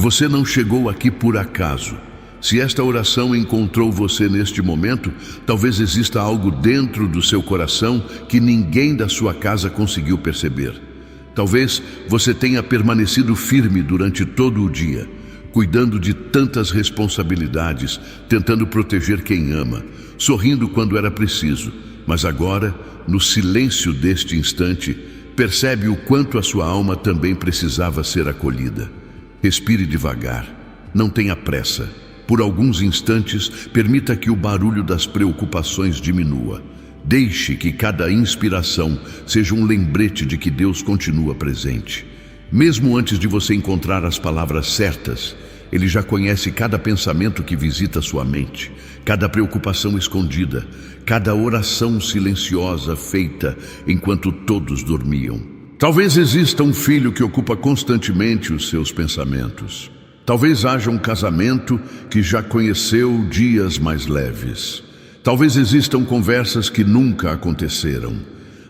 Você não chegou aqui por acaso. Se esta oração encontrou você neste momento, talvez exista algo dentro do seu coração que ninguém da sua casa conseguiu perceber. Talvez você tenha permanecido firme durante todo o dia, cuidando de tantas responsabilidades, tentando proteger quem ama, sorrindo quando era preciso, mas agora, no silêncio deste instante, percebe o quanto a sua alma também precisava ser acolhida. Respire devagar, não tenha pressa. Por alguns instantes, permita que o barulho das preocupações diminua. Deixe que cada inspiração seja um lembrete de que Deus continua presente. Mesmo antes de você encontrar as palavras certas, Ele já conhece cada pensamento que visita sua mente, cada preocupação escondida, cada oração silenciosa feita enquanto todos dormiam. Talvez exista um filho que ocupa constantemente os seus pensamentos. Talvez haja um casamento que já conheceu dias mais leves. Talvez existam conversas que nunca aconteceram,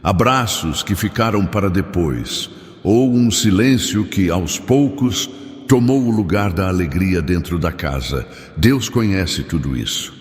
abraços que ficaram para depois, ou um silêncio que, aos poucos, tomou o lugar da alegria dentro da casa. Deus conhece tudo isso.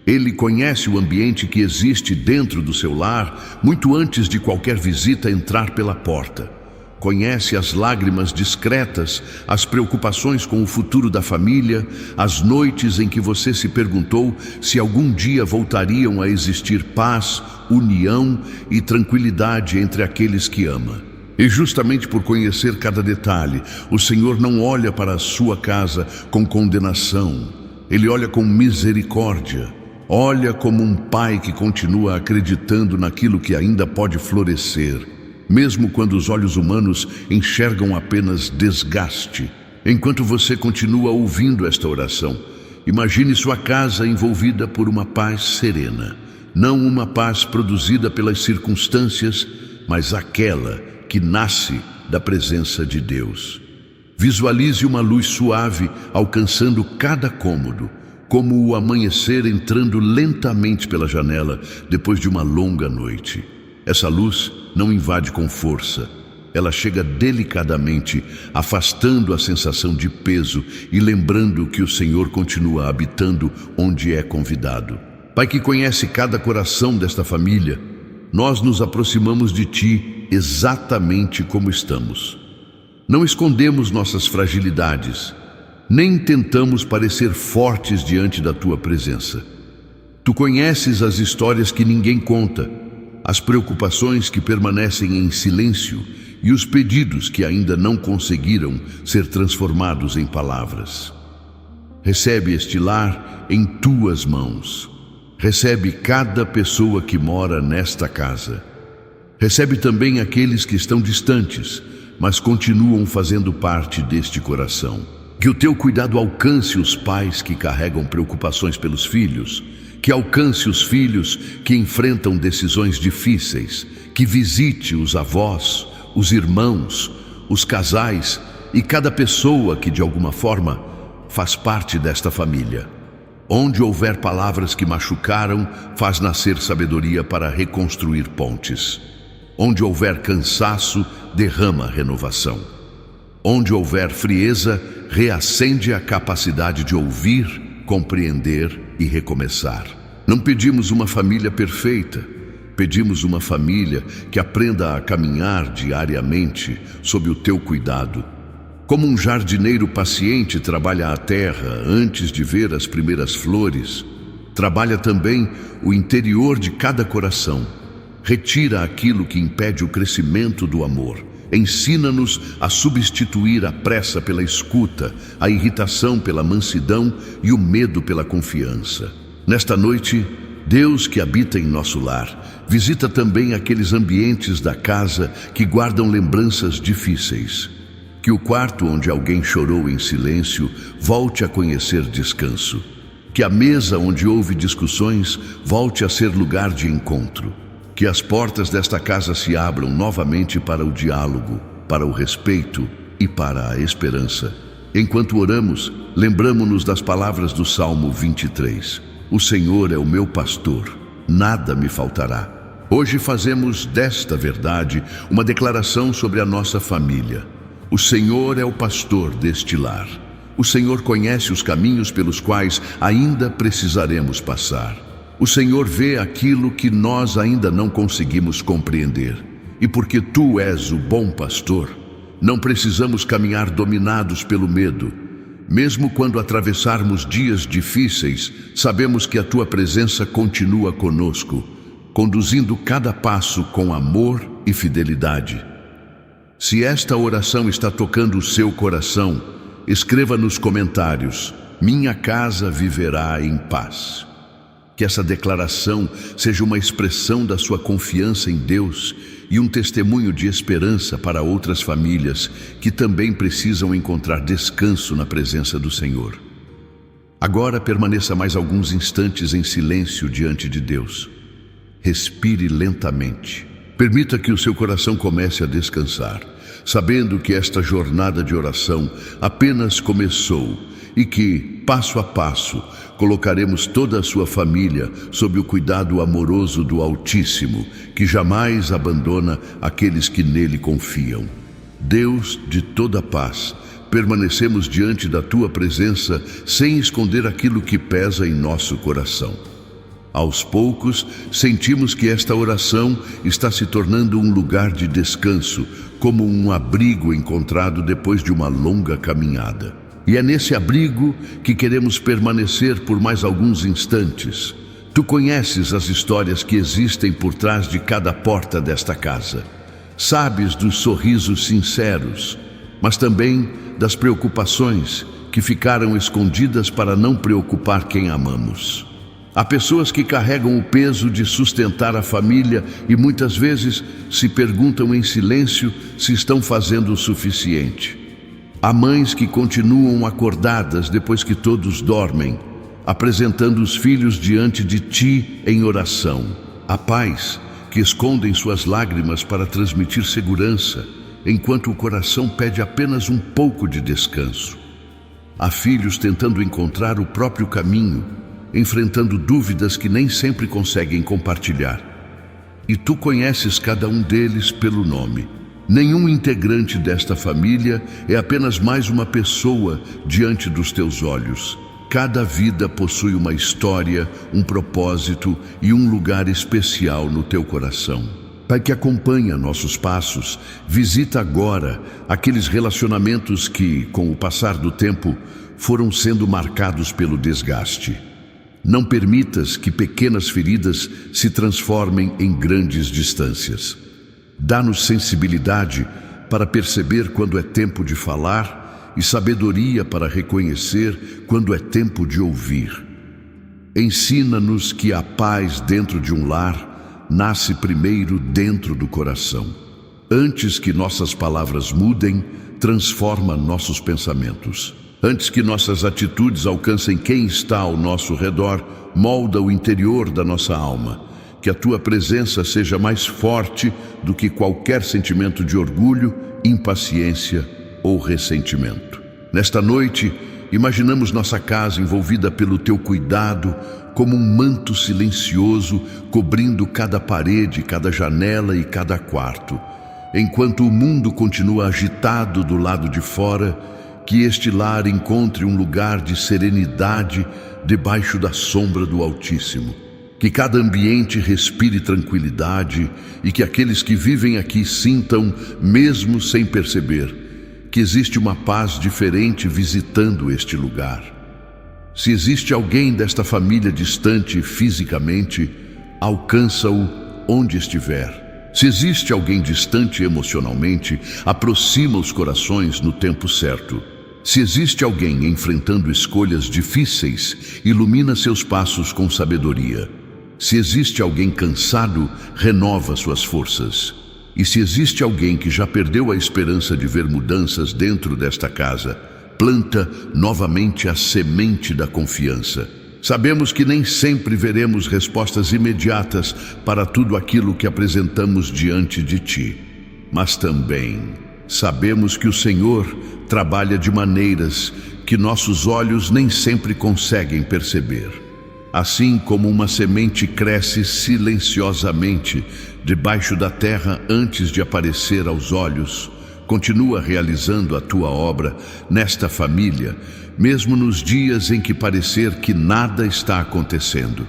Ele conhece o ambiente que existe dentro do seu lar muito antes de qualquer visita entrar pela porta. Conhece as lágrimas discretas, as preocupações com o futuro da família, as noites em que você se perguntou se algum dia voltariam a existir paz, união e tranquilidade entre aqueles que ama. E justamente por conhecer cada detalhe, o Senhor não olha para a sua casa com condenação. Ele olha com misericórdia. Olha como um pai que continua acreditando naquilo que ainda pode florescer, mesmo quando os olhos humanos enxergam apenas desgaste. Enquanto você continua ouvindo esta oração, imagine sua casa envolvida por uma paz serena, não uma paz produzida pelas circunstâncias, mas aquela que nasce da presença de Deus. Visualize uma luz suave alcançando cada cômodo, como o amanhecer entrando lentamente pela janela depois de uma longa noite. Essa luz não invade com força. Ela chega delicadamente, afastando a sensação de peso e lembrando que o Senhor continua habitando onde é convidado. Pai que conhece cada coração desta família, nós nos aproximamos de Ti exatamente como estamos. Não escondemos nossas fragilidades, nem tentamos parecer fortes diante da Tua presença. Tu conheces as histórias que ninguém conta, as preocupações que permanecem em silêncio e os pedidos que ainda não conseguiram ser transformados em palavras. Recebe este lar em Tuas mãos. Recebe cada pessoa que mora nesta casa. Recebe também aqueles que estão distantes, mas continuam fazendo parte deste coração. Que o Teu cuidado alcance os pais que carregam preocupações pelos filhos, que alcance os filhos que enfrentam decisões difíceis, que visite os avós, os irmãos, os casais e cada pessoa que de alguma forma faz parte desta família. Onde houver palavras que machucaram, faz nascer sabedoria para reconstruir pontes. Onde houver cansaço, derrama renovação. Onde houver frieza, reacende a capacidade de ouvir, compreender e recomeçar. Não pedimos uma família perfeita, pedimos uma família que aprenda a caminhar diariamente sob o Teu cuidado. Como um jardineiro paciente trabalha a terra antes de ver as primeiras flores, trabalha também o interior de cada coração. Retira aquilo que impede o crescimento do amor. Ensina-nos a substituir a pressa pela escuta, a irritação pela mansidão e o medo pela confiança. Nesta noite, Deus que habita em nosso lar, visita também aqueles ambientes da casa que guardam lembranças difíceis. Que o quarto onde alguém chorou em silêncio volte a conhecer descanso. Que a mesa onde houve discussões volte a ser lugar de encontro. Que as portas desta casa se abram novamente para o diálogo, para o respeito e para a esperança. Enquanto oramos, lembramo-nos das palavras do Salmo 23. O Senhor é o meu pastor, nada me faltará. Hoje fazemos desta verdade uma declaração sobre a nossa família. O Senhor é o pastor deste lar. O Senhor conhece os caminhos pelos quais ainda precisaremos passar. O Senhor vê aquilo que nós ainda não conseguimos compreender. E porque Tu és o bom pastor, não precisamos caminhar dominados pelo medo. Mesmo quando atravessarmos dias difíceis, sabemos que a Tua presença continua conosco, conduzindo cada passo com amor e fidelidade. Se esta oração está tocando o seu coração, escreva nos comentários: minha casa viverá em paz. Que essa declaração seja uma expressão da sua confiança em Deus e um testemunho de esperança para outras famílias que também precisam encontrar descanso na presença do Senhor. Agora permaneça mais alguns instantes em silêncio diante de Deus. Respire lentamente. Permita que o seu coração comece a descansar, sabendo que esta jornada de oração apenas começou e que, passo a passo, colocaremos toda a sua família sob o cuidado amoroso do Altíssimo, que jamais abandona aqueles que nele confiam. Deus de toda paz, permanecemos diante da Tua presença sem esconder aquilo que pesa em nosso coração. Aos poucos, sentimos que esta oração está se tornando um lugar de descanso, como um abrigo encontrado depois de uma longa caminhada. E é nesse abrigo que queremos permanecer por mais alguns instantes. Tu conheces as histórias que existem por trás de cada porta desta casa. Sabes dos sorrisos sinceros, mas também das preocupações que ficaram escondidas para não preocupar quem amamos. Há pessoas que carregam o peso de sustentar a família e muitas vezes se perguntam em silêncio se estão fazendo o suficiente. Há mães que continuam acordadas depois que todos dormem, apresentando os filhos diante de Ti em oração. Há pais que escondem suas lágrimas para transmitir segurança, enquanto o coração pede apenas um pouco de descanso. Há filhos tentando encontrar o próprio caminho, enfrentando dúvidas que nem sempre conseguem compartilhar. E Tu conheces cada um deles pelo nome. Nenhum integrante desta família é apenas mais uma pessoa diante dos Teus olhos. Cada vida possui uma história, um propósito e um lugar especial no Teu coração. Pai que acompanha nossos passos, visita agora aqueles relacionamentos que, com o passar do tempo, foram sendo marcados pelo desgaste. Não permitas que pequenas feridas se transformem em grandes distâncias. Dá-nos sensibilidade para perceber quando é tempo de falar e sabedoria para reconhecer quando é tempo de ouvir. Ensina-nos que a paz dentro de um lar nasce primeiro dentro do coração. Antes que nossas palavras mudem, transforma nossos pensamentos. Antes que nossas atitudes alcancem quem está ao nosso redor, molda o interior da nossa alma. Que a Tua presença seja mais forte do que qualquer sentimento de orgulho, impaciência ou ressentimento. Nesta noite, imaginamos nossa casa envolvida pelo Teu cuidado, como um manto silencioso cobrindo cada parede, cada janela e cada quarto. Enquanto o mundo continua agitado do lado de fora, que este lar encontre um lugar de serenidade debaixo da sombra do Altíssimo. Que cada ambiente respire tranquilidade e que aqueles que vivem aqui sintam, mesmo sem perceber, que existe uma paz diferente visitando este lugar. Se existe alguém desta família distante fisicamente, alcança-o onde estiver. Se existe alguém distante emocionalmente, aproxima os corações no tempo certo. Se existe alguém enfrentando escolhas difíceis, ilumina seus passos com sabedoria. Se existe alguém cansado, renova suas forças. E se existe alguém que já perdeu a esperança de ver mudanças dentro desta casa, planta novamente a semente da confiança. Sabemos que nem sempre veremos respostas imediatas para tudo aquilo que apresentamos diante de Ti. Mas também sabemos que o Senhor trabalha de maneiras que nossos olhos nem sempre conseguem perceber. Assim como uma semente cresce silenciosamente debaixo da terra antes de aparecer aos olhos, Continua realizando a tua obra nesta família, mesmo nos dias em que parecer que nada está acontecendo.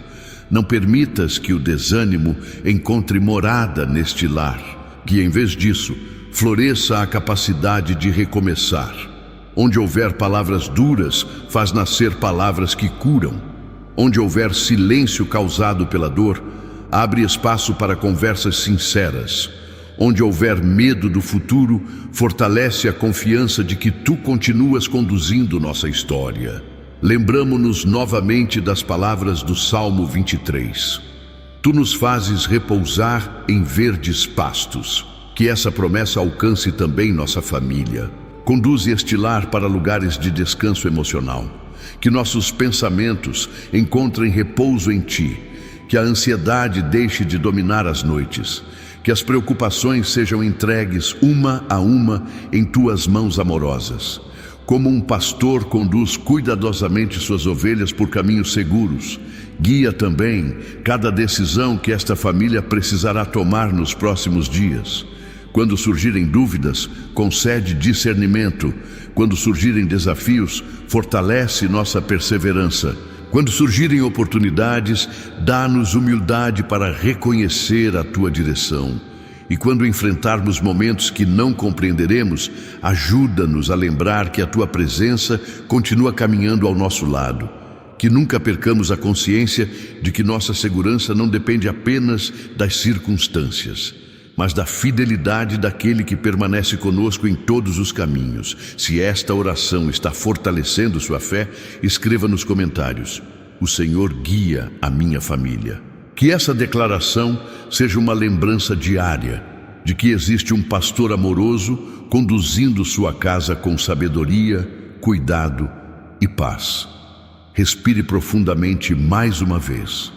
Não permitas que o desânimo encontre morada neste lar, que em vez disso, floresça a capacidade de recomeçar. Onde houver palavras duras, faz nascer palavras que curam. Onde houver silêncio causado pela dor, abre espaço para conversas sinceras. Onde houver medo do futuro, fortalece a confiança de que tu continuas conduzindo nossa história. Lembramo-nos novamente das palavras do Salmo 23. Tu nos fazes repousar em verdes pastos. Que essa promessa alcance também nossa família. Conduze este lar para lugares de descanso emocional. Que nossos pensamentos encontrem repouso em ti. Que a ansiedade deixe de dominar as noites. Que as preocupações sejam entregues uma a uma em tuas mãos amorosas. Como um pastor conduz cuidadosamente suas ovelhas por caminhos seguros, guia também cada decisão que esta família precisará tomar nos próximos dias. Quando surgirem dúvidas, concede discernimento. Quando surgirem desafios, fortalece nossa perseverança. Quando surgirem oportunidades, dá-nos humildade para reconhecer a tua direção. E quando enfrentarmos momentos que não compreenderemos, ajuda-nos a lembrar que a tua presença continua caminhando ao nosso lado. Que nunca percamos a consciência de que nossa segurança não depende apenas das circunstâncias, mas da fidelidade daquele que permanece conosco em todos os caminhos. Se esta oração está fortalecendo sua fé, escreva nos comentários: o Senhor guia a minha família. Que essa declaração seja uma lembrança diária de que existe um pastor amoroso conduzindo sua casa com sabedoria, cuidado e paz. Respire profundamente mais uma vez.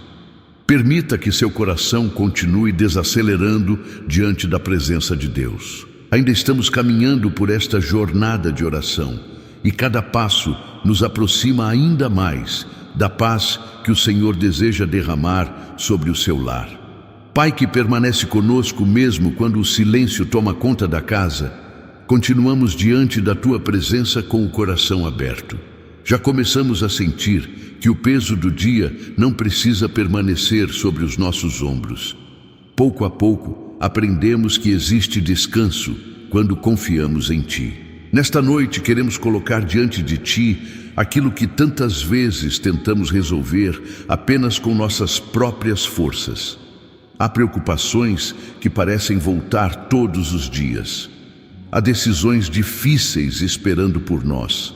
Permita que seu coração continue desacelerando diante da presença de Deus. Ainda estamos caminhando por esta jornada de oração e cada passo nos aproxima ainda mais da paz que o Senhor deseja derramar sobre o seu lar. Pai que permanece conosco mesmo quando o silêncio toma conta da casa, continuamos diante da tua presença com o coração aberto. Já começamos a sentir que o peso do dia não precisa permanecer sobre os nossos ombros. Pouco a pouco, aprendemos que existe descanso quando confiamos em Ti. Nesta noite, queremos colocar diante de Ti aquilo que tantas vezes tentamos resolver apenas com nossas próprias forças. Há preocupações que parecem voltar todos os dias. Há decisões difíceis esperando por nós.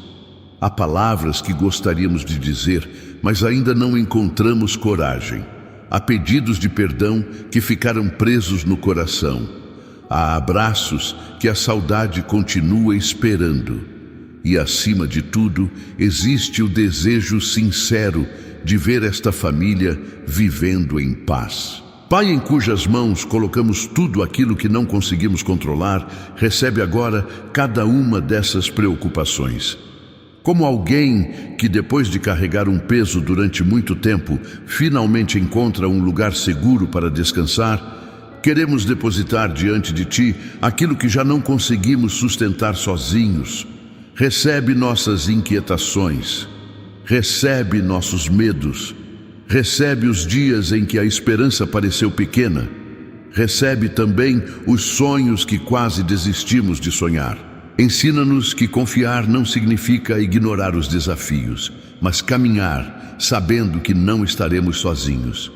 Há palavras que gostaríamos de dizer, mas ainda não encontramos coragem. Há pedidos de perdão que ficaram presos no coração. Há abraços que a saudade continua esperando. E, acima de tudo, existe o desejo sincero de ver esta família vivendo em paz. Pai, em cujas mãos colocamos tudo aquilo que não conseguimos controlar, recebe agora cada uma dessas preocupações. Como alguém que, depois de carregar um peso durante muito tempo, finalmente encontra um lugar seguro para descansar, queremos depositar diante de Ti aquilo que já não conseguimos sustentar sozinhos. Recebe nossas inquietações, recebe nossos medos, recebe os dias em que a esperança pareceu pequena, recebe também os sonhos que quase desistimos de sonhar. Ensina-nos que confiar não significa ignorar os desafios, mas caminhar sabendo que não estaremos sozinhos.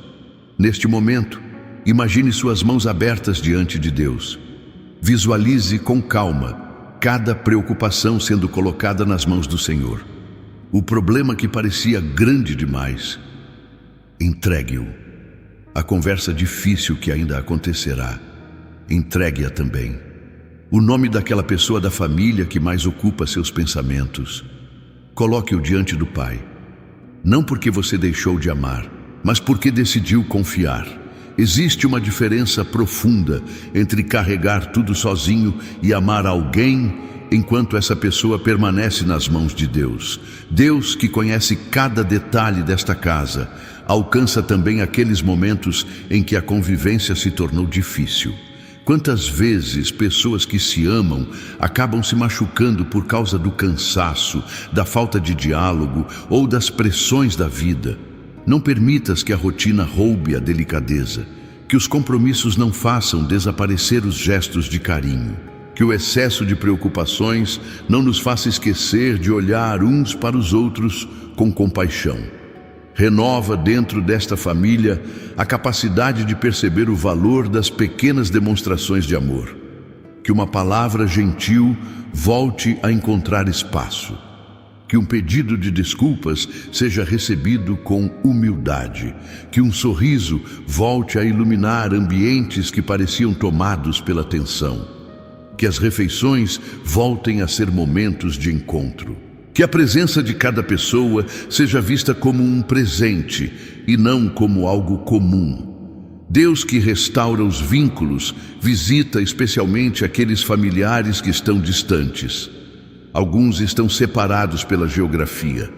Neste momento, imagine suas mãos abertas diante de Deus. Visualize com calma cada preocupação sendo colocada nas mãos do Senhor. O problema que parecia grande demais, entregue-o. A conversa difícil que ainda acontecerá, entregue-a também. O nome daquela pessoa da família que mais ocupa seus pensamentos, coloque-o diante do Pai. Não porque você deixou de amar, mas porque decidiu confiar. Existe uma diferença profunda entre carregar tudo sozinho e amar alguém enquanto essa pessoa permanece nas mãos de Deus. Deus, que conhece cada detalhe desta casa, alcança também aqueles momentos em que a convivência se tornou difícil. Quantas vezes pessoas que se amam acabam se machucando por causa do cansaço, da falta de diálogo ou das pressões da vida? Não permitas que a rotina roube a delicadeza, que os compromissos não façam desaparecer os gestos de carinho, que o excesso de preocupações não nos faça esquecer de olhar uns para os outros com compaixão. Renova dentro desta família a capacidade de perceber o valor das pequenas demonstrações de amor. Que uma palavra gentil volte a encontrar espaço. Que um pedido de desculpas seja recebido com humildade. Que um sorriso volte a iluminar ambientes que pareciam tomados pela tensão. Que as refeições voltem a ser momentos de encontro. Que a presença de cada pessoa seja vista como um presente e não como algo comum. Deus, que restaura os vínculos, visita especialmente aqueles familiares que estão distantes. Alguns estão separados pela geografia.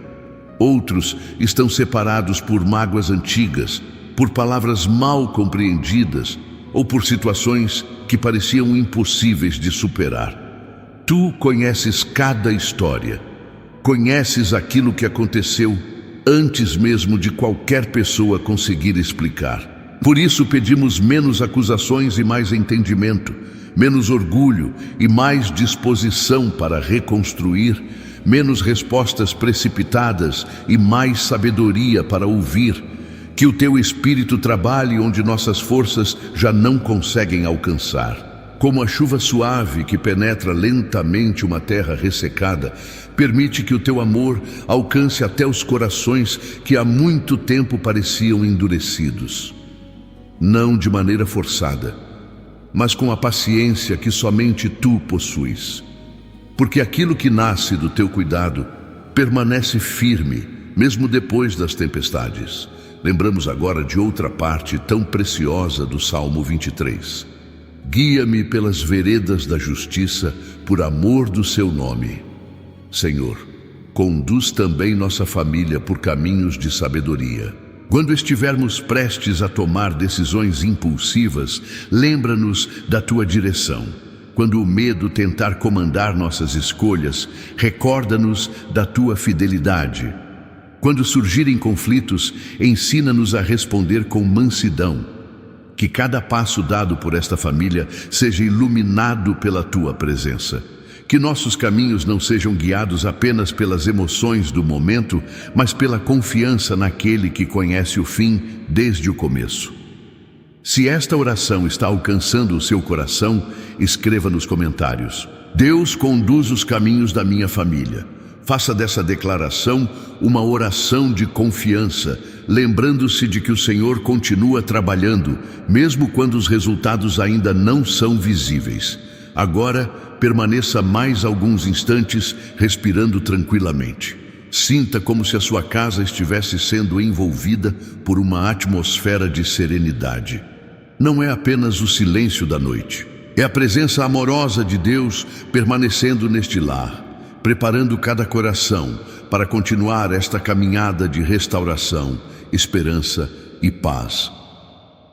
Outros estão separados por mágoas antigas, por palavras mal compreendidas ou por situações que pareciam impossíveis de superar. Tu conheces cada história. Conheces aquilo que aconteceu antes mesmo de qualquer pessoa conseguir explicar. Por isso pedimos menos acusações e mais entendimento, menos orgulho e mais disposição para reconstruir, menos respostas precipitadas e mais sabedoria para ouvir. Que o teu Espírito trabalhe onde nossas forças já não conseguem alcançar. Como a chuva suave que penetra lentamente uma terra ressecada, permite que o teu amor alcance até os corações que há muito tempo pareciam endurecidos. Não de maneira forçada, mas com a paciência que somente tu possuis. Porque aquilo que nasce do teu cuidado permanece firme, mesmo depois das tempestades. Lembramos agora de outra parte tão preciosa do Salmo 23. Guia-me pelas veredas da justiça, por amor do seu nome. Senhor, conduz também nossa família por caminhos de sabedoria. Quando estivermos prestes a tomar decisões impulsivas, lembra-nos da tua direção. Quando o medo tentar comandar nossas escolhas, recorda-nos da tua fidelidade. Quando surgirem conflitos, ensina-nos a responder com mansidão. Que cada passo dado por esta família seja iluminado pela tua presença. Que nossos caminhos não sejam guiados apenas pelas emoções do momento, mas pela confiança naquele que conhece o fim desde o começo. Se esta oração está alcançando o seu coração, escreva nos comentários: Deus conduz os caminhos da minha família. Faça dessa declaração uma oração de confiança, lembrando-se de que o Senhor continua trabalhando, mesmo quando os resultados ainda não são visíveis. Agora, permaneça mais alguns instantes respirando tranquilamente. Sinta como se a sua casa estivesse sendo envolvida por uma atmosfera de serenidade. Não é apenas o silêncio da noite, é a presença amorosa de Deus permanecendo neste lar, preparando cada coração para continuar esta caminhada de restauração, esperança e paz.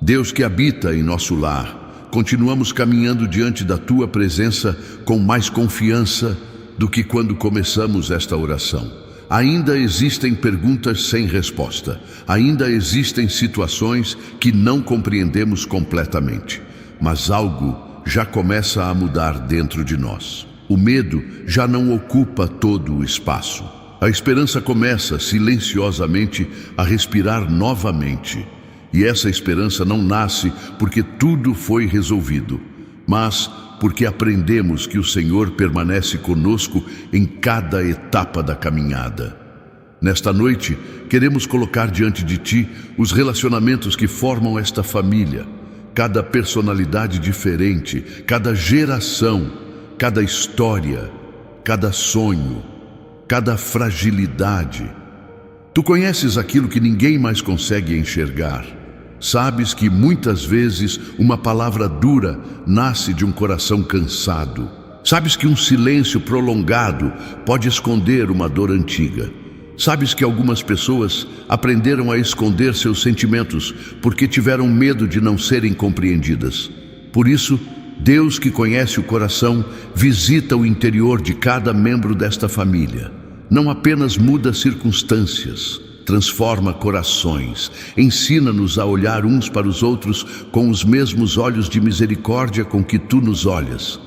Deus que habita em nosso lar, continuamos caminhando diante da tua presença com mais confiança do que quando começamos esta oração. Ainda existem perguntas sem resposta, ainda existem situações que não compreendemos completamente, mas algo já começa a mudar dentro de nós. O medo já não ocupa todo o espaço. A esperança começa silenciosamente a respirar novamente. E essa esperança não nasce porque tudo foi resolvido, mas porque aprendemos que o Senhor permanece conosco em cada etapa da caminhada. Nesta noite, queremos colocar diante de Ti os relacionamentos que formam esta família, cada personalidade diferente, cada geração, cada história, cada sonho, cada fragilidade. Tu conheces aquilo que ninguém mais consegue enxergar. Sabes que muitas vezes uma palavra dura nasce de um coração cansado. Sabes que um silêncio prolongado pode esconder uma dor antiga. Sabes que algumas pessoas aprenderam a esconder seus sentimentos porque tiveram medo de não serem compreendidas. Por isso, Deus, que conhece o coração, visita o interior de cada membro desta família. Não apenas muda circunstâncias, transforma corações, ensina-nos a olhar uns para os outros com os mesmos olhos de misericórdia com que tu nos olhas.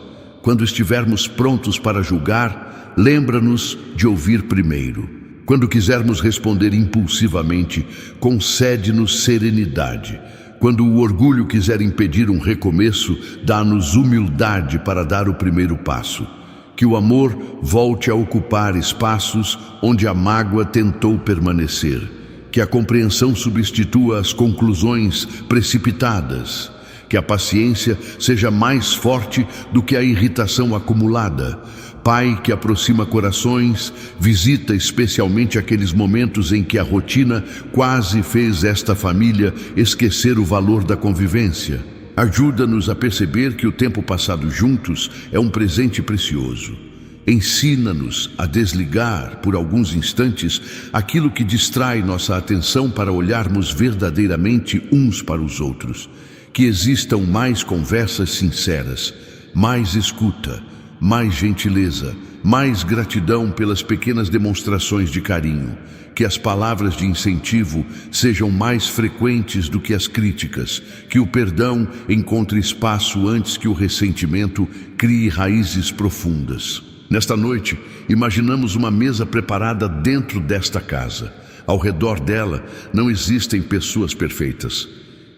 Quando estivermos prontos para julgar, lembra-nos de ouvir primeiro. Quando quisermos responder impulsivamente, concede-nos serenidade. Quando o orgulho quiser impedir um recomeço, dá-nos humildade para dar o primeiro passo. Que o amor volte a ocupar espaços onde a mágoa tentou permanecer. Que a compreensão substitua as conclusões precipitadas. Que a paciência seja mais forte do que a irritação acumulada. Pai que aproxima corações, visita especialmente aqueles momentos em que a rotina quase fez esta família esquecer o valor da convivência. Ajuda-nos a perceber que o tempo passado juntos é um presente precioso. Ensina-nos a desligar, por alguns instantes, aquilo que distrai nossa atenção para olharmos verdadeiramente uns para os outros. Que existam mais conversas sinceras, mais escuta, mais gentileza, mais gratidão pelas pequenas demonstrações de carinho. Que as palavras de incentivo sejam mais frequentes do que as críticas. Que o perdão encontre espaço antes que o ressentimento crie raízes profundas. Nesta noite, imaginamos uma mesa preparada dentro desta casa. Ao redor dela não existem pessoas perfeitas.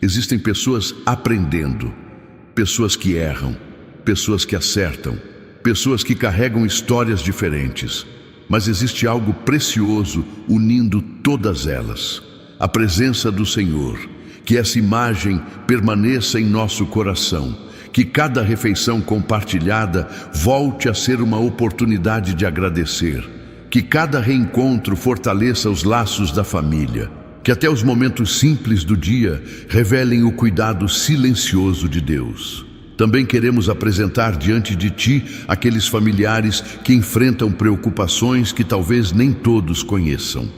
Existem pessoas aprendendo, pessoas que erram, pessoas que acertam, pessoas que carregam histórias diferentes. Mas existe algo precioso unindo todas elas: a presença do Senhor. Que essa imagem permaneça em nosso coração. Que cada refeição compartilhada volte a ser uma oportunidade de agradecer. Que cada reencontro fortaleça os laços da família. Que até os momentos simples do dia revelem o cuidado silencioso de Deus. Também queremos apresentar diante de Ti aqueles familiares que enfrentam preocupações que talvez nem todos conheçam.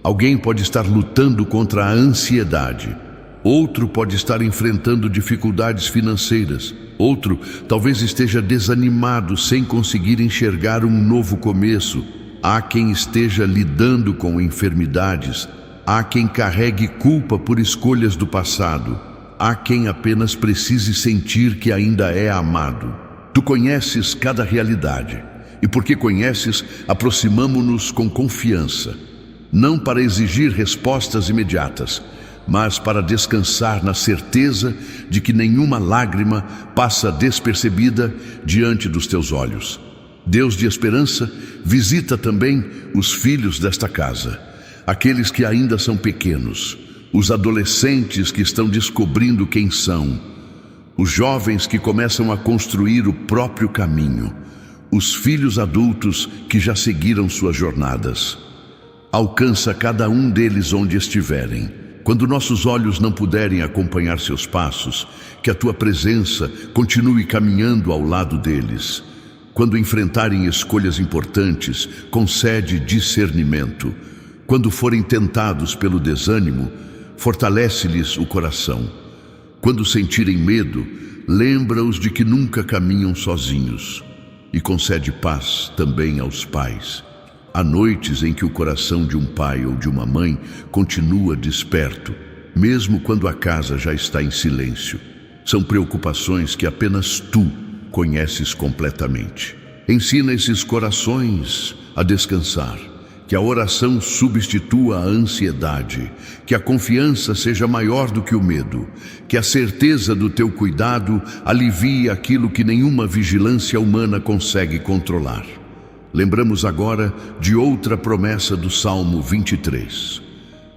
Alguém pode estar lutando contra a ansiedade. Outro pode estar enfrentando dificuldades financeiras. Outro talvez esteja desanimado sem conseguir enxergar um novo começo. Há quem esteja lidando com enfermidades. Há quem carregue culpa por escolhas do passado. Há quem apenas precise sentir que ainda é amado. Tu conheces cada realidade, e porque conheces, aproximamo-nos com confiança, não para exigir respostas imediatas, mas para descansar na certeza de que nenhuma lágrima passa despercebida diante dos teus olhos. Deus de esperança, visita também os filhos desta casa, aqueles que ainda são pequenos, os adolescentes que estão descobrindo quem são, os jovens que começam a construir o próprio caminho, os filhos adultos que já seguiram suas jornadas. Alcança cada um deles onde estiverem. Quando nossos olhos não puderem acompanhar seus passos, que a Tua presença continue caminhando ao lado deles. Quando enfrentarem escolhas importantes, concede discernimento. Quando forem tentados pelo desânimo, fortalece-lhes o coração. Quando sentirem medo, lembra-os de que nunca caminham sozinhos. E concede paz também aos pais. Há noites em que o coração de um pai ou de uma mãe continua desperto, mesmo quando a casa já está em silêncio. São preocupações que apenas Tu conheces completamente. Ensina esses corações a descansar. Que a oração substitua a ansiedade, que a confiança seja maior do que o medo, que a certeza do Teu cuidado alivie aquilo que nenhuma vigilância humana consegue controlar. Lembramos agora de outra promessa do Salmo 23.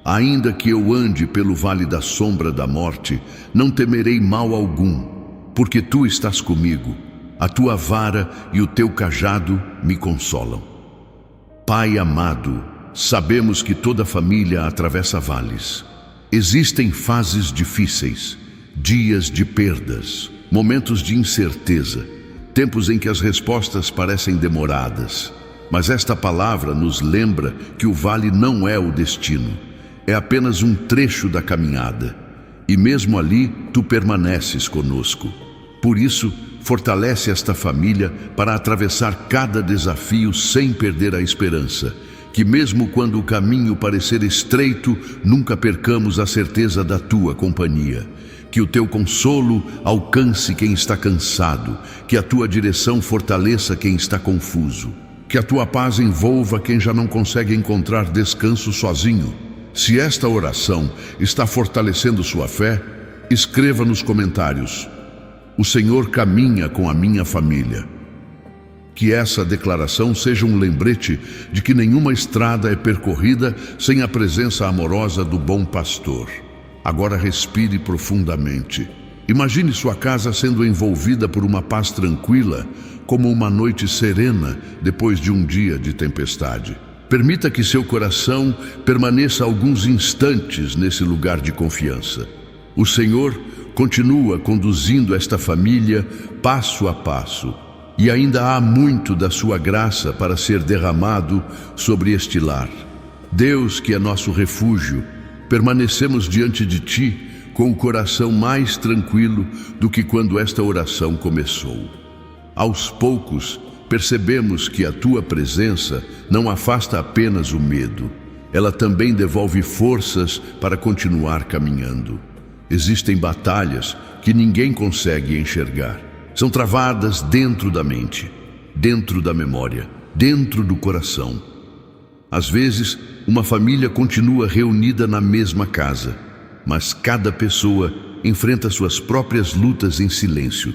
Ainda que eu ande pelo vale da sombra da morte, não temerei mal algum, porque Tu estás comigo, a Tua vara e o Teu cajado me consolam. Pai amado, sabemos que toda família atravessa vales. Existem fases difíceis, dias de perdas, momentos de incerteza, tempos em que as respostas parecem demoradas. Mas esta palavra nos lembra que o vale não é o destino, é apenas um trecho da caminhada. E mesmo ali, Tu permaneces conosco. Por isso, fortalece esta família para atravessar cada desafio sem perder a esperança. Que mesmo quando o caminho parecer estreito, nunca percamos a certeza da tua companhia. Que o teu consolo alcance quem está cansado, que a tua direção fortaleça quem está confuso. Que a tua paz envolva quem já não consegue encontrar descanso sozinho. Se esta oração está fortalecendo sua fé, escreva nos comentários: o Senhor caminha com a minha família. Que essa declaração seja um lembrete de que nenhuma estrada é percorrida sem a presença amorosa do bom pastor. Agora respire profundamente. Imagine sua casa sendo envolvida por uma paz tranquila, como uma noite serena depois de um dia de tempestade. Permita que seu coração permaneça alguns instantes nesse lugar de confiança. O Senhor continua conduzindo esta família passo a passo. E ainda há muito da sua graça para ser derramado sobre este lar. Deus, que é nosso refúgio, permanecemos diante de Ti com o coração mais tranquilo do que quando esta oração começou. Aos poucos, percebemos que a Tua presença não afasta apenas o medo, ela também devolve forças para continuar caminhando. Existem batalhas que ninguém consegue enxergar. São travadas dentro da mente, dentro da memória, dentro do coração. Às vezes, uma família continua reunida na mesma casa, mas cada pessoa enfrenta suas próprias lutas em silêncio.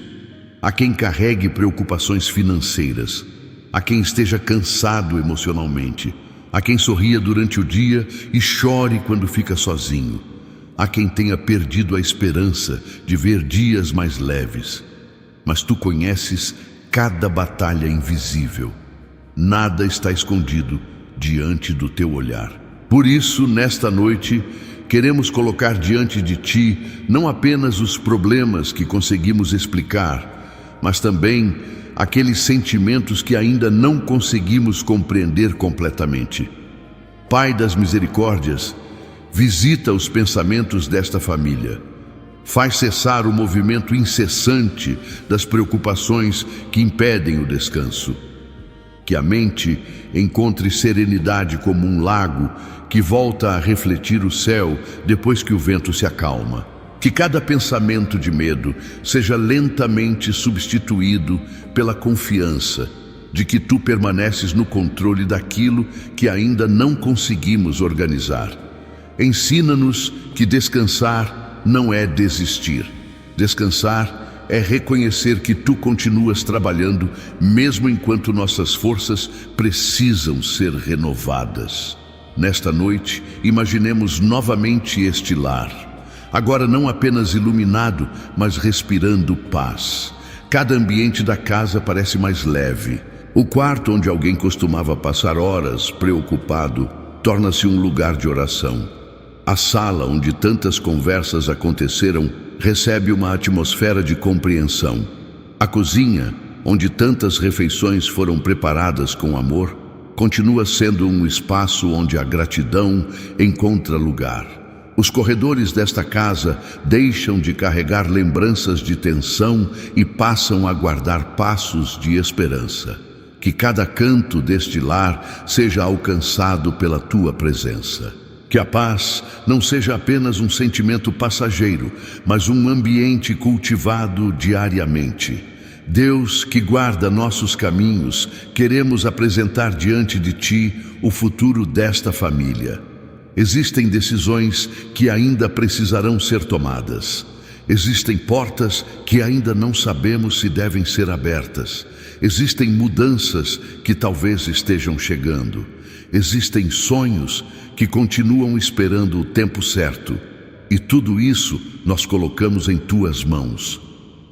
Há quem carregue preocupações financeiras, há quem esteja cansado emocionalmente, há quem sorria durante o dia e chore quando fica sozinho, há quem tenha perdido a esperança de ver dias mais leves. Mas Tu conheces cada batalha invisível. Nada está escondido diante do Teu olhar. Por isso, nesta noite, queremos colocar diante de Ti não apenas os problemas que conseguimos explicar, mas também aqueles sentimentos que ainda não conseguimos compreender completamente. Pai das misericórdias, visita os pensamentos desta família. Faz cessar o movimento incessante das preocupações que impedem o descanso. Que a mente encontre serenidade como um lago que volta a refletir o céu depois que o vento se acalma. Que cada pensamento de medo seja lentamente substituído pela confiança de que Tu permaneces no controle daquilo que ainda não conseguimos organizar. Ensina-nos que descansar não é desistir. Descansar é reconhecer que Tu continuas trabalhando, mesmo enquanto nossas forças precisam ser renovadas. Nesta noite, imaginemos novamente este lar, agora não apenas iluminado, mas respirando paz. Cada ambiente da casa parece mais leve. O quarto onde alguém costumava passar horas preocupado torna-se um lugar de oração. A sala onde tantas conversas aconteceram recebe uma atmosfera de compreensão. A cozinha, onde tantas refeições foram preparadas com amor, continua sendo um espaço onde a gratidão encontra lugar. Os corredores desta casa deixam de carregar lembranças de tensão e passam a guardar passos de esperança. Que cada canto deste lar seja alcançado pela Tua presença. Que a paz não seja apenas um sentimento passageiro, mas um ambiente cultivado diariamente. Deus, que guarda nossos caminhos, queremos apresentar diante de Ti o futuro desta família. Existem decisões que ainda precisarão ser tomadas. Existem portas que ainda não sabemos se devem ser abertas. Existem mudanças que talvez estejam chegando. Existem sonhos que continuam esperando o tempo certo. E tudo isso nós colocamos em Tuas mãos,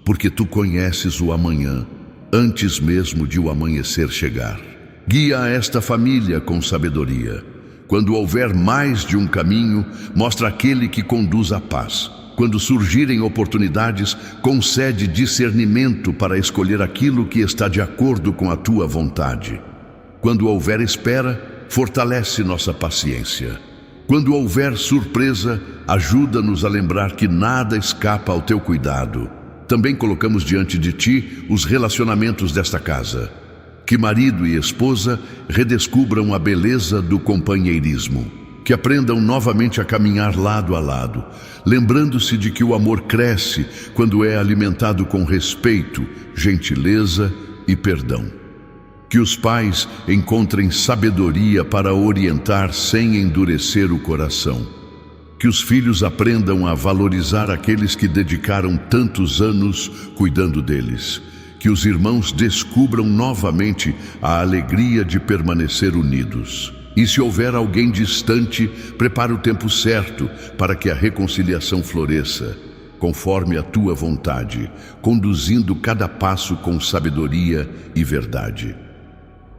porque Tu conheces o amanhã, antes mesmo de o amanhecer chegar. Guia esta família com sabedoria. Quando houver mais de um caminho, mostra aquele que conduz à paz. Quando surgirem oportunidades, concede discernimento para escolher aquilo que está de acordo com a Tua vontade. Quando houver espera, fortalece nossa paciência. Quando houver surpresa, ajuda-nos a lembrar que nada escapa ao Teu cuidado. também colocamos diante de Ti os relacionamentos desta casa. Que marido e esposa redescubram a beleza do companheirismo. Que aprendam novamente a caminhar lado a lado, lembrando-se de que o amor cresce quando é alimentado com respeito, gentileza e perdão. Que os pais encontrem sabedoria para orientar sem endurecer o coração. Que os filhos aprendam a valorizar aqueles que dedicaram tantos anos cuidando deles. Que os irmãos descubram novamente a alegria de permanecer unidos. E se houver alguém distante, prepare o tempo certo para que a reconciliação floresça, conforme a Tua vontade, conduzindo cada passo com sabedoria e verdade.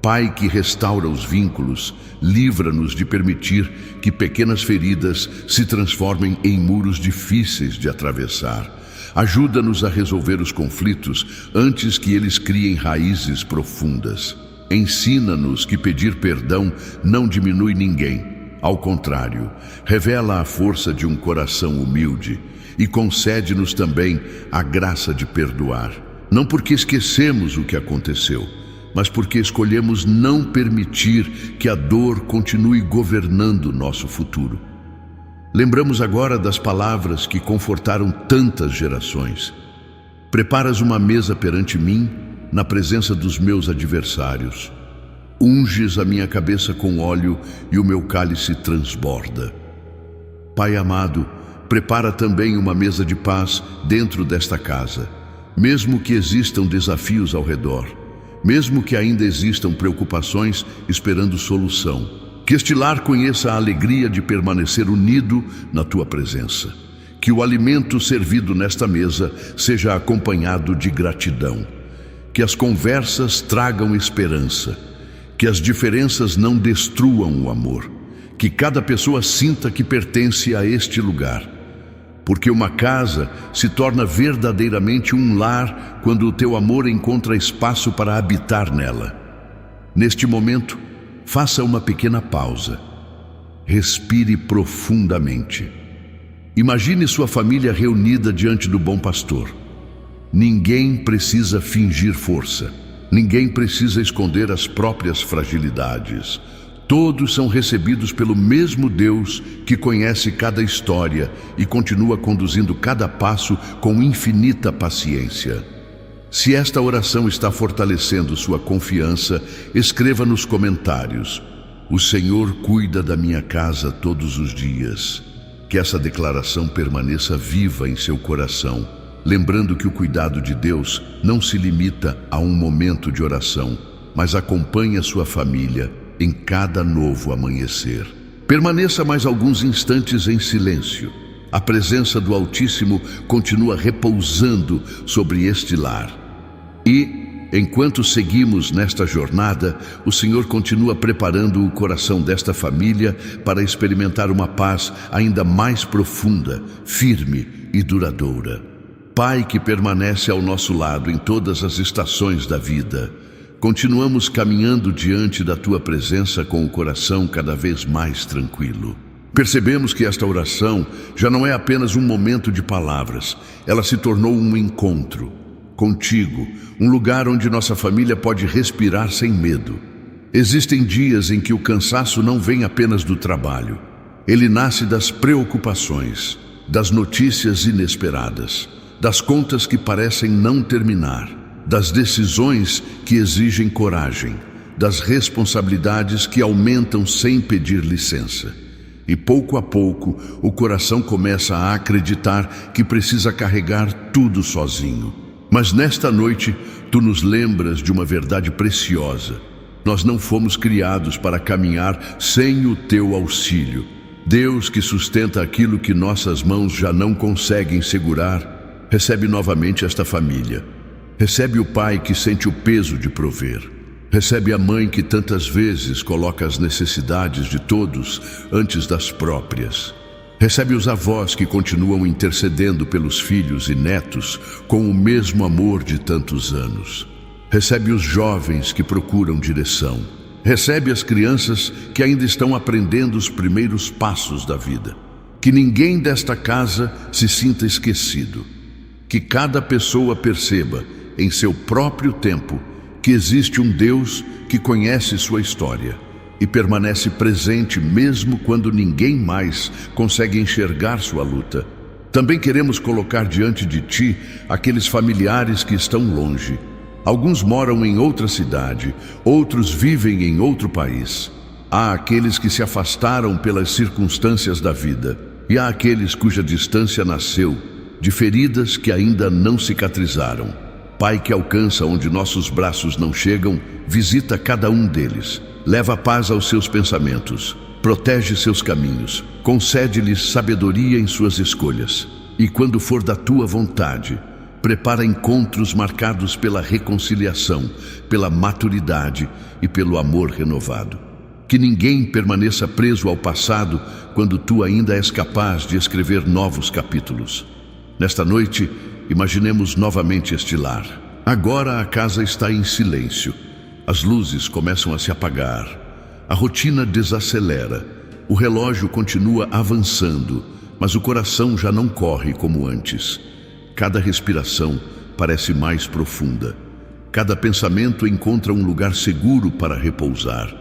Pai que restaura os vínculos, livra-nos de permitir que pequenas feridas se transformem em muros difíceis de atravessar. Ajuda-nos a resolver os conflitos antes que eles criem raízes profundas. Ensina-nos que pedir perdão não diminui ninguém. Ao contrário, revela a força de um coração humilde e concede-nos também a graça de perdoar. Não porque esquecemos o que aconteceu, mas porque escolhemos não permitir que a dor continue governando nosso futuro. Lembramos agora das palavras que confortaram tantas gerações. Preparas uma mesa perante mim, na presença dos meus adversários. Unges a minha cabeça com óleo e o meu cálice transborda. Pai amado, prepara também uma mesa de paz dentro desta casa, mesmo que existam desafios ao redor, mesmo que ainda existam preocupações esperando solução. Que este lar conheça a alegria de permanecer unido na Tua presença. Que o alimento servido nesta mesa seja acompanhado de gratidão. Que as conversas tragam esperança, que as diferenças não destruam o amor, que cada pessoa sinta que pertence a este lugar, porque uma casa se torna verdadeiramente um lar quando o Teu amor encontra espaço para habitar nela. Neste momento, faça uma pequena pausa, respire profundamente. Imagine sua família reunida diante do bom pastor. Ninguém precisa fingir força. Ninguém precisa esconder as próprias fragilidades. Todos são recebidos pelo mesmo Deus que conhece cada história e continua conduzindo cada passo com infinita paciência. Se esta oração está fortalecendo sua confiança, escreva nos comentários: o Senhor cuida da minha casa todos os dias. Que essa declaração permaneça viva em seu coração, lembrando que o cuidado de Deus não se limita a um momento de oração, mas acompanha sua família em cada novo amanhecer. Permaneça mais alguns instantes em silêncio. A presença do Altíssimo continua repousando sobre este lar. E, enquanto seguimos nesta jornada, o Senhor continua preparando o coração desta família para experimentar uma paz ainda mais profunda, firme e duradoura. Pai que permanece ao nosso lado em todas as estações da vida, continuamos caminhando diante da Tua presença com o coração cada vez mais tranquilo. Percebemos que esta oração já não é apenas um momento de palavras, ela se tornou um encontro contigo, um lugar onde nossa família pode respirar sem medo. Existem dias em que o cansaço não vem apenas do trabalho, ele nasce das preocupações, das notícias inesperadas, das contas que parecem não terminar, das decisões que exigem coragem, das responsabilidades que aumentam sem pedir licença. E pouco a pouco, o coração começa a acreditar que precisa carregar tudo sozinho. Mas nesta noite, Tu nos lembras de uma verdade preciosa. Nós não fomos criados para caminhar sem o Teu auxílio. Deus que sustenta aquilo que nossas mãos já não conseguem segurar, recebe novamente esta família. Recebe o pai que sente o peso de prover. Recebe a mãe que tantas vezes coloca as necessidades de todos antes das próprias. Recebe os avós que continuam intercedendo pelos filhos e netos com o mesmo amor de tantos anos. Recebe os jovens que procuram direção. Recebe as crianças que ainda estão aprendendo os primeiros passos da vida. Que ninguém desta casa se sinta esquecido. Que cada pessoa perceba, em seu próprio tempo, que existe um Deus que conhece sua história e permanece presente mesmo quando ninguém mais consegue enxergar sua luta. Também queremos colocar diante de Ti aqueles familiares que estão longe. Alguns moram em outra cidade, outros vivem em outro país. Há aqueles que se afastaram pelas circunstâncias da vida, e há aqueles cuja distância nasceu de feridas que ainda não cicatrizaram. Pai que alcança onde nossos braços não chegam, visita cada um deles. Leva paz aos seus pensamentos, protege seus caminhos, concede-lhes sabedoria em suas escolhas. E quando for da Tua vontade, prepara encontros marcados pela reconciliação, pela maturidade e pelo amor renovado. Que ninguém permaneça preso ao passado quando Tu ainda és capaz de escrever novos capítulos. Nesta noite, imaginemos novamente este lar. Agora a casa está em silêncio. As luzes começam a se apagar. A rotina desacelera. O relógio continua avançando, mas o coração já não corre como antes. Cada respiração parece mais profunda. Cada pensamento encontra um lugar seguro para repousar.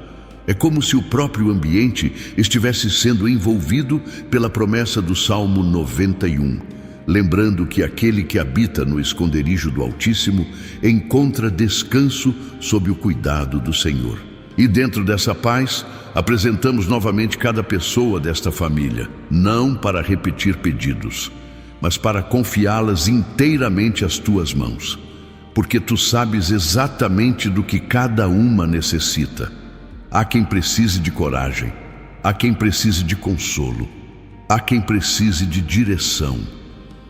É como se o próprio ambiente estivesse sendo envolvido pela promessa do Salmo 91, lembrando que aquele que habita no esconderijo do Altíssimo encontra descanso sob o cuidado do Senhor. E dentro dessa paz, apresentamos novamente cada pessoa desta família, não para repetir pedidos, mas para confiá-las inteiramente às Tuas mãos, porque Tu sabes exatamente do que cada uma necessita. Há quem precise de coragem, há quem precise de consolo, há quem precise de direção,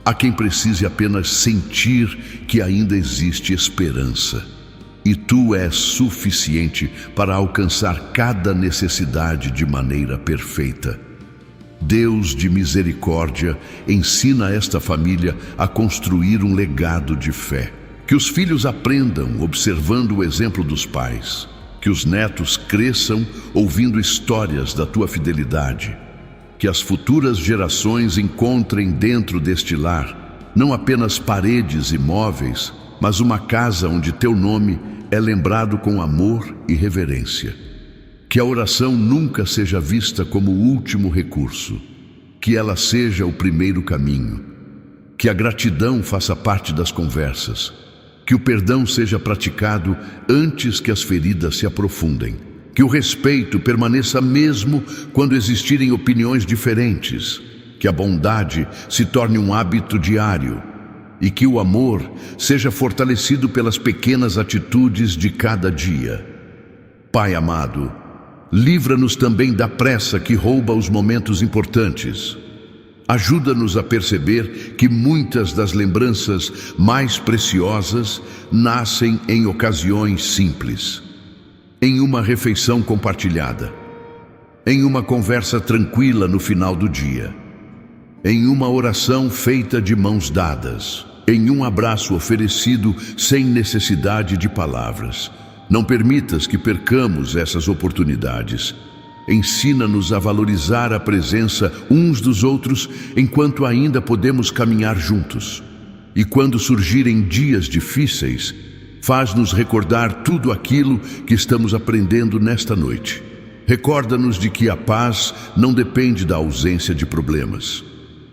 há quem precise apenas sentir que ainda existe esperança. E Tu és suficiente para alcançar cada necessidade de maneira perfeita. Deus de misericórdia, ensina esta família a construir um legado de fé. Que os filhos aprendam observando o exemplo dos pais. Que os netos cresçam ouvindo histórias da Tua fidelidade. Que as futuras gerações encontrem dentro deste lar não apenas paredes e móveis, mas uma casa onde Teu nome é lembrado com amor e reverência. Que a oração nunca seja vista como o último recurso, que ela seja o primeiro caminho. Que a gratidão faça parte das conversas, que o perdão seja praticado antes que as feridas se aprofundem. Que o respeito permaneça mesmo quando existirem opiniões diferentes. Que a bondade se torne um hábito diário. E que o amor seja fortalecido pelas pequenas atitudes de cada dia. Pai amado, livra-nos também da pressa que rouba os momentos importantes. Ajuda-nos a perceber que muitas das lembranças mais preciosas nascem em ocasiões simples. Em uma refeição compartilhada. Em uma conversa tranquila no final do dia. Em uma oração feita de mãos dadas. Em um abraço oferecido sem necessidade de palavras. Não permitas que percamos essas oportunidades. Ensina-nos a valorizar a presença uns dos outros enquanto ainda podemos caminhar juntos. E quando surgirem dias difíceis, faz-nos recordar tudo aquilo que estamos aprendendo nesta noite. Recorda-nos de que a paz não depende da ausência de problemas.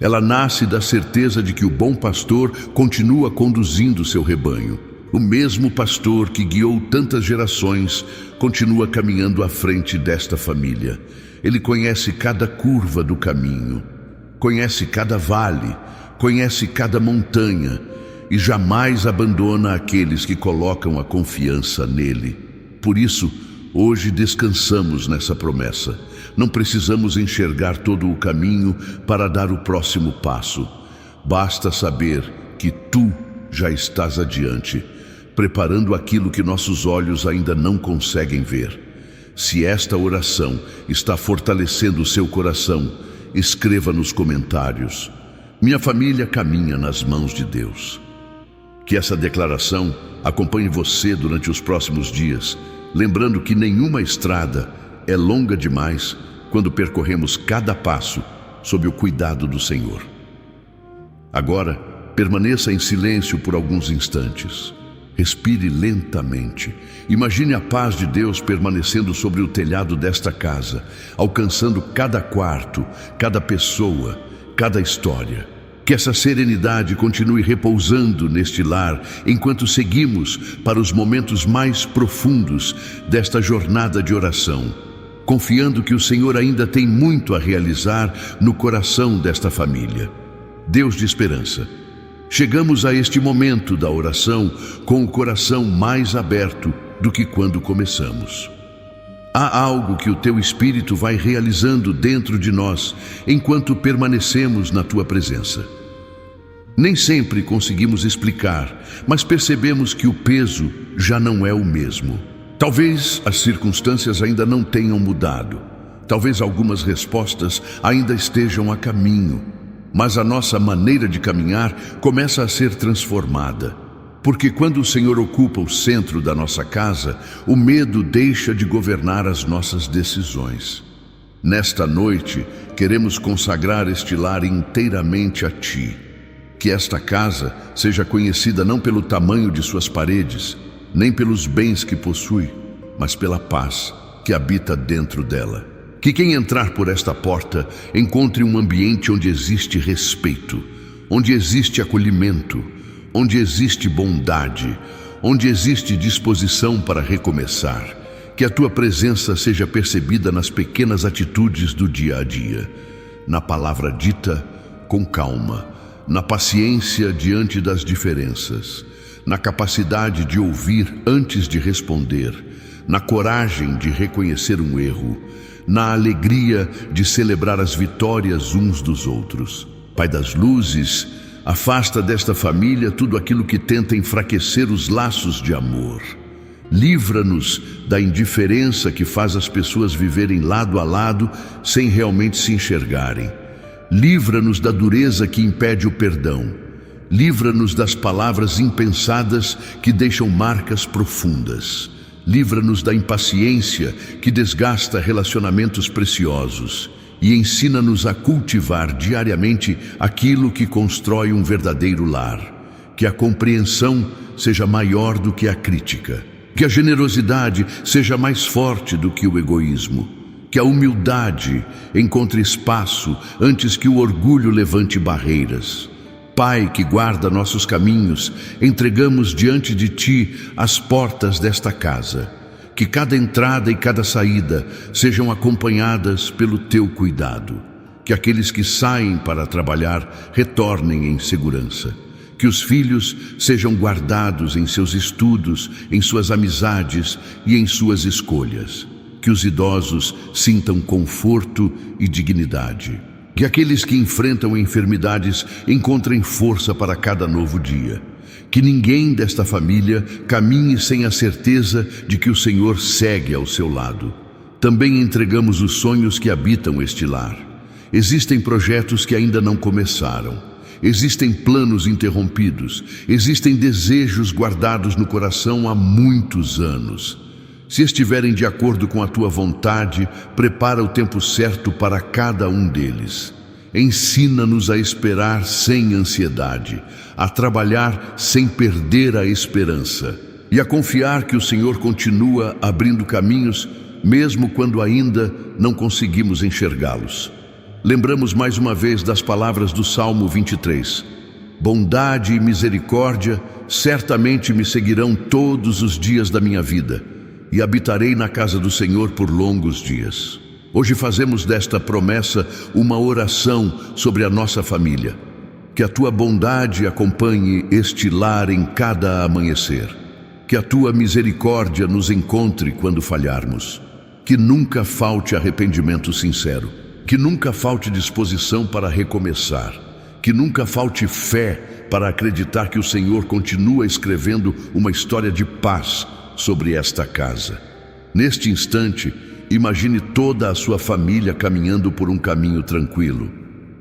Ela nasce da certeza de que o bom pastor continua conduzindo seu rebanho. O mesmo pastor que guiou tantas gerações continua caminhando à frente desta família. Ele conhece cada curva do caminho, conhece cada vale, conhece cada montanha e jamais abandona aqueles que colocam a confiança nele. Por isso, hoje descansamos nessa promessa. Não precisamos enxergar todo o caminho para dar o próximo passo. Basta saber que Tu já estás adiante, preparando aquilo que nossos olhos ainda não conseguem ver. Se esta oração está fortalecendo o seu coração, escreva nos comentários: minha família caminha nas mãos de Deus. Que essa declaração acompanhe você durante os próximos dias, lembrando que nenhuma estrada é longa demais quando percorremos cada passo sob o cuidado do Senhor. Agora, Permaneça em silêncio por alguns instantes. Respire lentamente. Imagine a paz de Deus permanecendo sobre o telhado desta casa, alcançando cada quarto, cada pessoa, cada história. Que essa serenidade continue repousando neste lar enquanto seguimos para os momentos mais profundos desta jornada de oração, confiando que o Senhor ainda tem muito a realizar no coração desta família. Deus de esperança, chegamos a este momento da oração com o coração mais aberto do que quando começamos. Há algo que o Teu Espírito vai realizando dentro de nós enquanto permanecemos na Tua presença. Nem sempre conseguimos explicar, mas percebemos que o peso já não é o mesmo. Talvez as circunstâncias ainda não tenham mudado. Talvez algumas respostas ainda estejam a caminho. Mas a nossa maneira de caminhar começa a ser transformada. Porque quando o Senhor ocupa o centro da nossa casa, o medo deixa de governar as nossas decisões. Nesta noite, queremos consagrar este lar inteiramente a Ti. Que esta casa seja conhecida não pelo tamanho de suas paredes, nem pelos bens que possui, mas pela paz que habita dentro dela. Que quem entrar por esta porta encontre um ambiente onde existe respeito, onde existe acolhimento, onde existe bondade, onde existe disposição para recomeçar. Que a Tua presença seja percebida nas pequenas atitudes do dia a dia, na palavra dita com calma, na paciência diante das diferenças, na capacidade de ouvir antes de responder, na coragem de reconhecer um erro, na alegria de celebrar as vitórias uns dos outros. Pai das luzes, afasta desta família tudo aquilo que tenta enfraquecer os laços de amor. Livra-nos da indiferença que faz as pessoas viverem lado a lado sem realmente se enxergarem. Livra-nos da dureza que impede o perdão. Livra-nos das palavras impensadas que deixam marcas profundas. Livra-nos da impaciência que desgasta relacionamentos preciosos. E ensina-nos a cultivar diariamente aquilo que constrói um verdadeiro lar. Que a compreensão seja maior do que a crítica. Que a generosidade seja mais forte do que o egoísmo. Que a humildade encontre espaço antes que o orgulho levante barreiras. Pai que guarda nossos caminhos, entregamos diante de Ti as portas desta casa. Que cada entrada e cada saída sejam acompanhadas pelo Teu cuidado. Que aqueles que saem para trabalhar retornem em segurança. Que os filhos sejam guardados em seus estudos, em suas amizades e em suas escolhas. Que os idosos sintam conforto e dignidade. Que aqueles que enfrentam enfermidades encontrem força para cada novo dia. Que ninguém desta família caminhe sem a certeza de que o Senhor segue ao seu lado. Também entregamos os sonhos que habitam este lar. Existem projetos que ainda não começaram. Existem planos interrompidos. Existem desejos guardados no coração há muitos anos. Se estiverem de acordo com a Tua vontade, prepara o tempo certo para cada um deles. Ensina-nos a esperar sem ansiedade, a trabalhar sem perder a esperança e a confiar que o Senhor continua abrindo caminhos, mesmo quando ainda não conseguimos enxergá-los. Lembramos mais uma vez das palavras do Salmo 23. Bondade e misericórdia certamente me seguirão todos os dias da minha vida, e habitarei na casa do Senhor por longos dias. Hoje fazemos desta promessa uma oração sobre a nossa família. Que a Tua bondade acompanhe este lar em cada amanhecer. Que a Tua misericórdia nos encontre quando falharmos. Que nunca falte arrependimento sincero. Que nunca falte disposição para recomeçar. Que nunca falte fé para acreditar que o Senhor continua escrevendo uma história de paz sobre esta casa. Neste instante, imagine toda a sua família caminhando por um caminho tranquilo.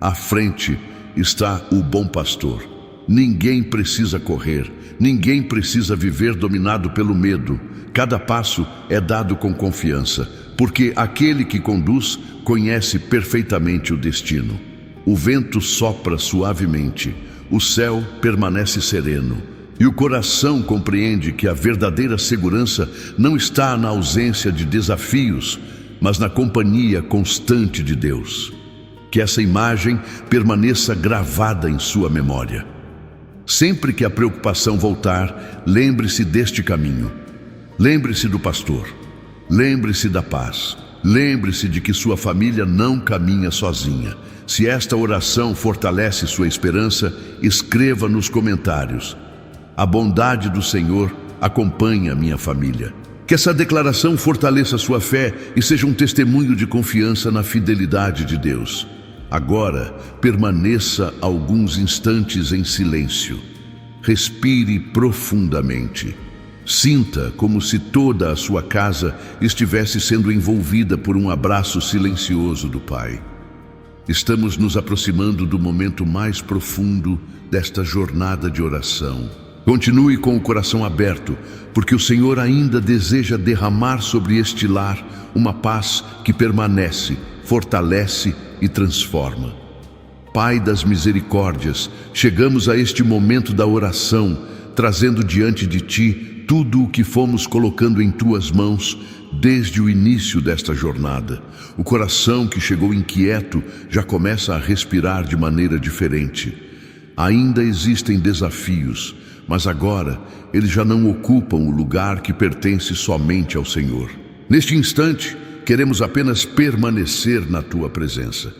À frente está o bom pastor. Ninguém precisa correr, ninguém precisa viver dominado pelo medo. Cada passo é dado com confiança, porque aquele que conduz conhece perfeitamente o destino. O vento sopra suavemente, o céu permanece sereno. E o coração compreende que a verdadeira segurança não está na ausência de desafios, mas na companhia constante de Deus. Que essa imagem permaneça gravada em sua memória. Sempre que a preocupação voltar, lembre-se deste caminho. Lembre-se do pastor. Lembre-se da paz. Lembre-se de que sua família não caminha sozinha. Se esta oração fortalece sua esperança, escreva nos comentários: a bondade do Senhor acompanha a minha família. Que essa declaração fortaleça sua fé e seja um testemunho de confiança na fidelidade de Deus. Agora, permaneça alguns instantes em silêncio. Respire profundamente. Sinta como se toda a sua casa estivesse sendo envolvida por um abraço silencioso do Pai. Estamos nos aproximando do momento mais profundo desta jornada de oração. Continue com o coração aberto, porque o Senhor ainda deseja derramar sobre este lar uma paz que permanece, fortalece e transforma. Pai das misericórdias, chegamos a este momento da oração, trazendo diante de Ti tudo o que fomos colocando em Tuas mãos desde o início desta jornada. O coração que chegou inquieto já começa a respirar de maneira diferente. Ainda existem desafios, mas agora eles já não ocupam o lugar que pertence somente ao Senhor. Neste instante, queremos apenas permanecer na Tua presença,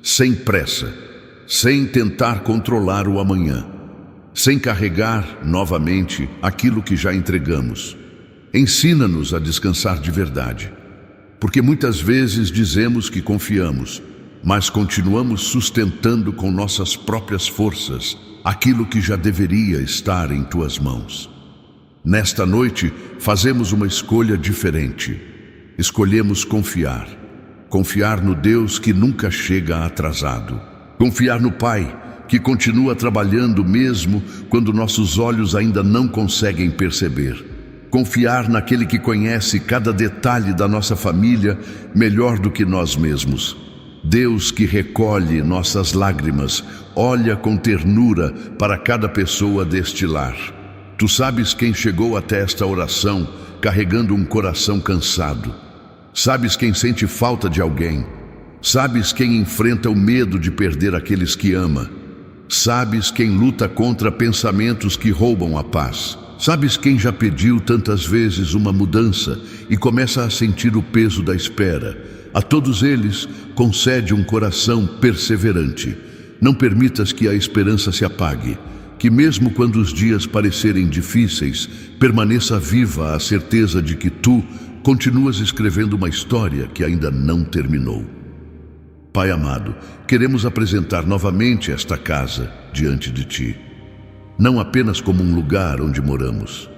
sem pressa, sem tentar controlar o amanhã, sem carregar novamente aquilo que já entregamos. Ensina-nos a descansar de verdade, porque muitas vezes dizemos que confiamos, mas continuamos sustentando com nossas próprias forças aquilo que já deveria estar em Tuas mãos. Nesta noite, fazemos uma escolha diferente. Escolhemos confiar. Confiar no Deus que nunca chega atrasado. Confiar no Pai, que continua trabalhando mesmo quando nossos olhos ainda não conseguem perceber. Confiar naquele que conhece cada detalhe da nossa família melhor do que nós mesmos. Deus que recolhe nossas lágrimas, olha com ternura para cada pessoa deste lar. Tu sabes quem chegou até esta oração carregando um coração cansado. Sabes quem sente falta de alguém. Sabes quem enfrenta o medo de perder aqueles que ama. Sabes quem luta contra pensamentos que roubam a paz. Sabes quem já pediu tantas vezes uma mudança e começa a sentir o peso da espera. A todos eles, concede um coração perseverante. Não permitas que a esperança se apague, que mesmo quando os dias parecerem difíceis, permaneça viva a certeza de que Tu continuas escrevendo uma história que ainda não terminou. Pai amado, queremos apresentar novamente esta casa diante de Ti, não apenas como um lugar onde moramos,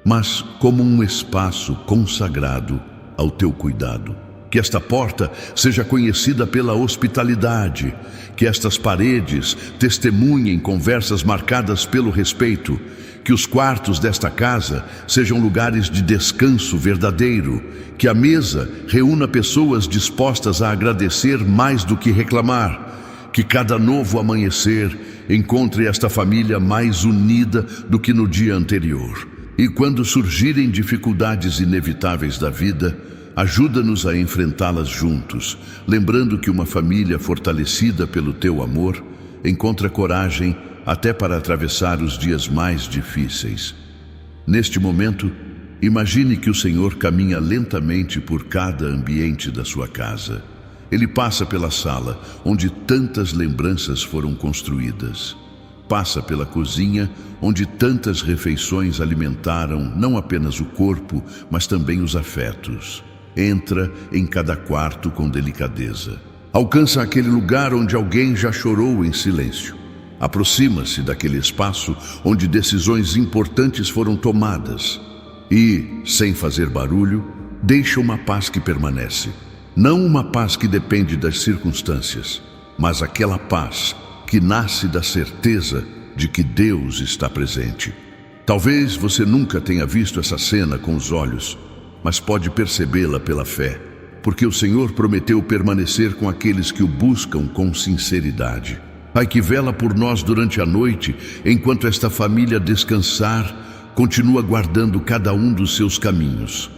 mas como um espaço consagrado ao Teu cuidado. Que esta porta seja conhecida pela hospitalidade, que estas paredes testemunhem conversas marcadas pelo respeito, que os quartos desta casa sejam lugares de descanso verdadeiro, que a mesa reúna pessoas dispostas a agradecer mais do que reclamar, que cada novo amanhecer encontre esta família mais unida do que no dia anterior. E quando surgirem dificuldades inevitáveis da vida, ajuda-nos a enfrentá-las juntos, lembrando que uma família fortalecida pelo Teu amor encontra coragem até para atravessar os dias mais difíceis. Neste momento, imagine que o Senhor caminha lentamente por cada ambiente da sua casa. Ele passa pela sala, onde tantas lembranças foram construídas. Passa pela cozinha, onde tantas refeições alimentaram não apenas o corpo, mas também os afetos. Entra em cada quarto com delicadeza. Alcança aquele lugar onde alguém já chorou em silêncio. Aproxima-se daquele espaço onde decisões importantes foram tomadas. E, sem fazer barulho, deixa uma paz que permanece. Não uma paz que depende das circunstâncias, mas aquela paz que nasce da certeza de que Deus está presente. Talvez você nunca tenha visto essa cena com os olhos, mas pode percebê-la pela fé, porque o Senhor prometeu permanecer com aqueles que o buscam com sinceridade. Pai que vela por nós durante a noite, enquanto esta família descansar, continua guardando cada um dos seus caminhos.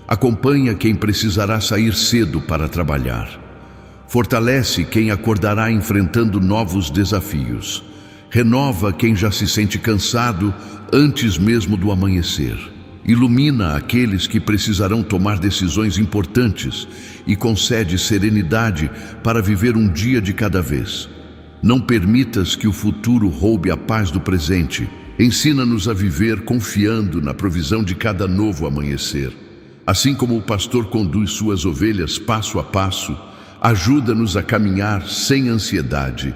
Acompanha quem precisará sair cedo para trabalhar. Fortalece quem acordará enfrentando novos desafios. Renova quem já se sente cansado antes mesmo do amanhecer. Ilumina aqueles que precisarão tomar decisões importantes e concede serenidade para viver um dia de cada vez. Não permitas que o futuro roube a paz do presente. Ensina-nos a viver confiando na provisão de cada novo amanhecer. Assim como o pastor conduz suas ovelhas passo a passo, ajuda-nos a caminhar sem ansiedade,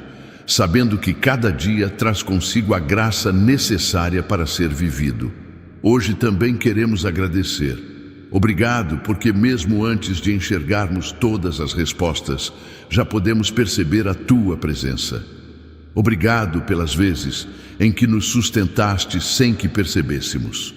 sabendo que cada dia traz consigo a graça necessária para ser vivido. Hoje também queremos agradecer. Obrigado, porque mesmo antes de enxergarmos todas as respostas, já podemos perceber a Tua presença. Obrigado pelas vezes em que nos sustentaste sem que percebêssemos.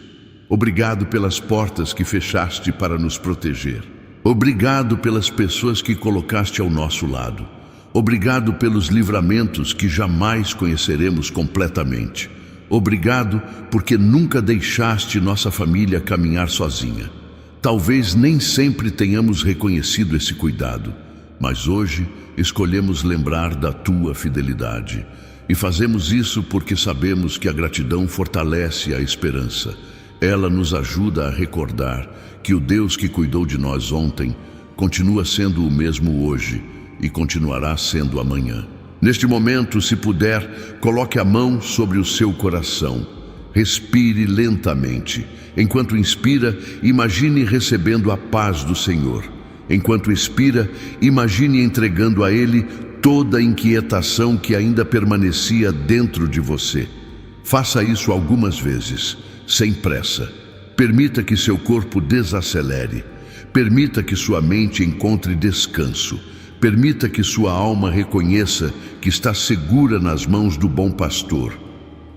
Obrigado pelas portas que fechaste para nos proteger. Obrigado pelas pessoas que colocaste ao nosso lado. Obrigado pelos livramentos que jamais conheceremos completamente. Obrigado porque nunca deixaste nossa família caminhar sozinha. Talvez nem sempre tenhamos reconhecido esse cuidado, mas hoje escolhemos lembrar da Tua fidelidade. E fazemos isso porque sabemos que a gratidão fortalece a esperança. Ela nos ajuda a recordar que o Deus que cuidou de nós ontem continua sendo o mesmo hoje e continuará sendo amanhã. Neste momento, se puder, coloque a mão sobre o seu coração. Respire lentamente. Enquanto inspira, imagine recebendo a paz do Senhor. Enquanto expira, imagine entregando a Ele toda a inquietação que ainda permanecia dentro de você. Faça isso algumas vezes, sem pressa. Permita que seu corpo desacelere. Permita que sua mente encontre descanso. Permita que sua alma reconheça que está segura nas mãos do bom pastor.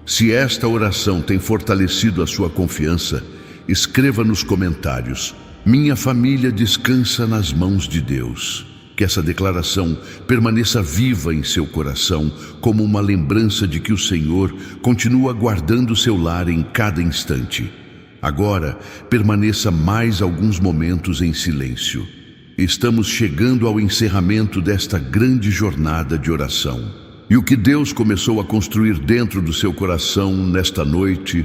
Se esta oração tem fortalecido a sua confiança, escreva nos comentários: minha família descansa nas mãos de Deus. Que essa declaração permaneça viva em seu coração, como uma lembrança de que o Senhor continua guardando seu lar em cada instante. Agora, permaneça mais alguns momentos em silêncio. Estamos chegando ao encerramento desta grande jornada de oração. E o que Deus começou a construir dentro do seu coração nesta noite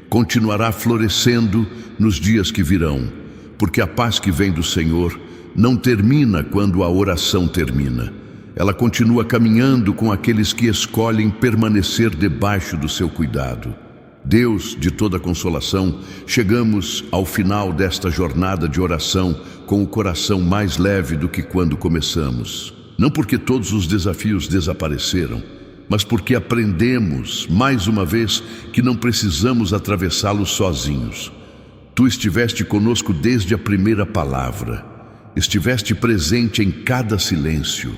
continuará florescendo nos dias que virão, porque a paz que vem do Senhor não termina quando a oração termina. Ela continua caminhando com aqueles que escolhem permanecer debaixo do seu cuidado. Deus de toda consolação, chegamos ao final desta jornada de oração com o coração mais leve do que quando começamos. Não porque todos os desafios desapareceram, mas porque aprendemos, mais uma vez, que não precisamos atravessá-los sozinhos. Tu estiveste conosco desde a primeira palavra. Estiveste presente em cada silêncio.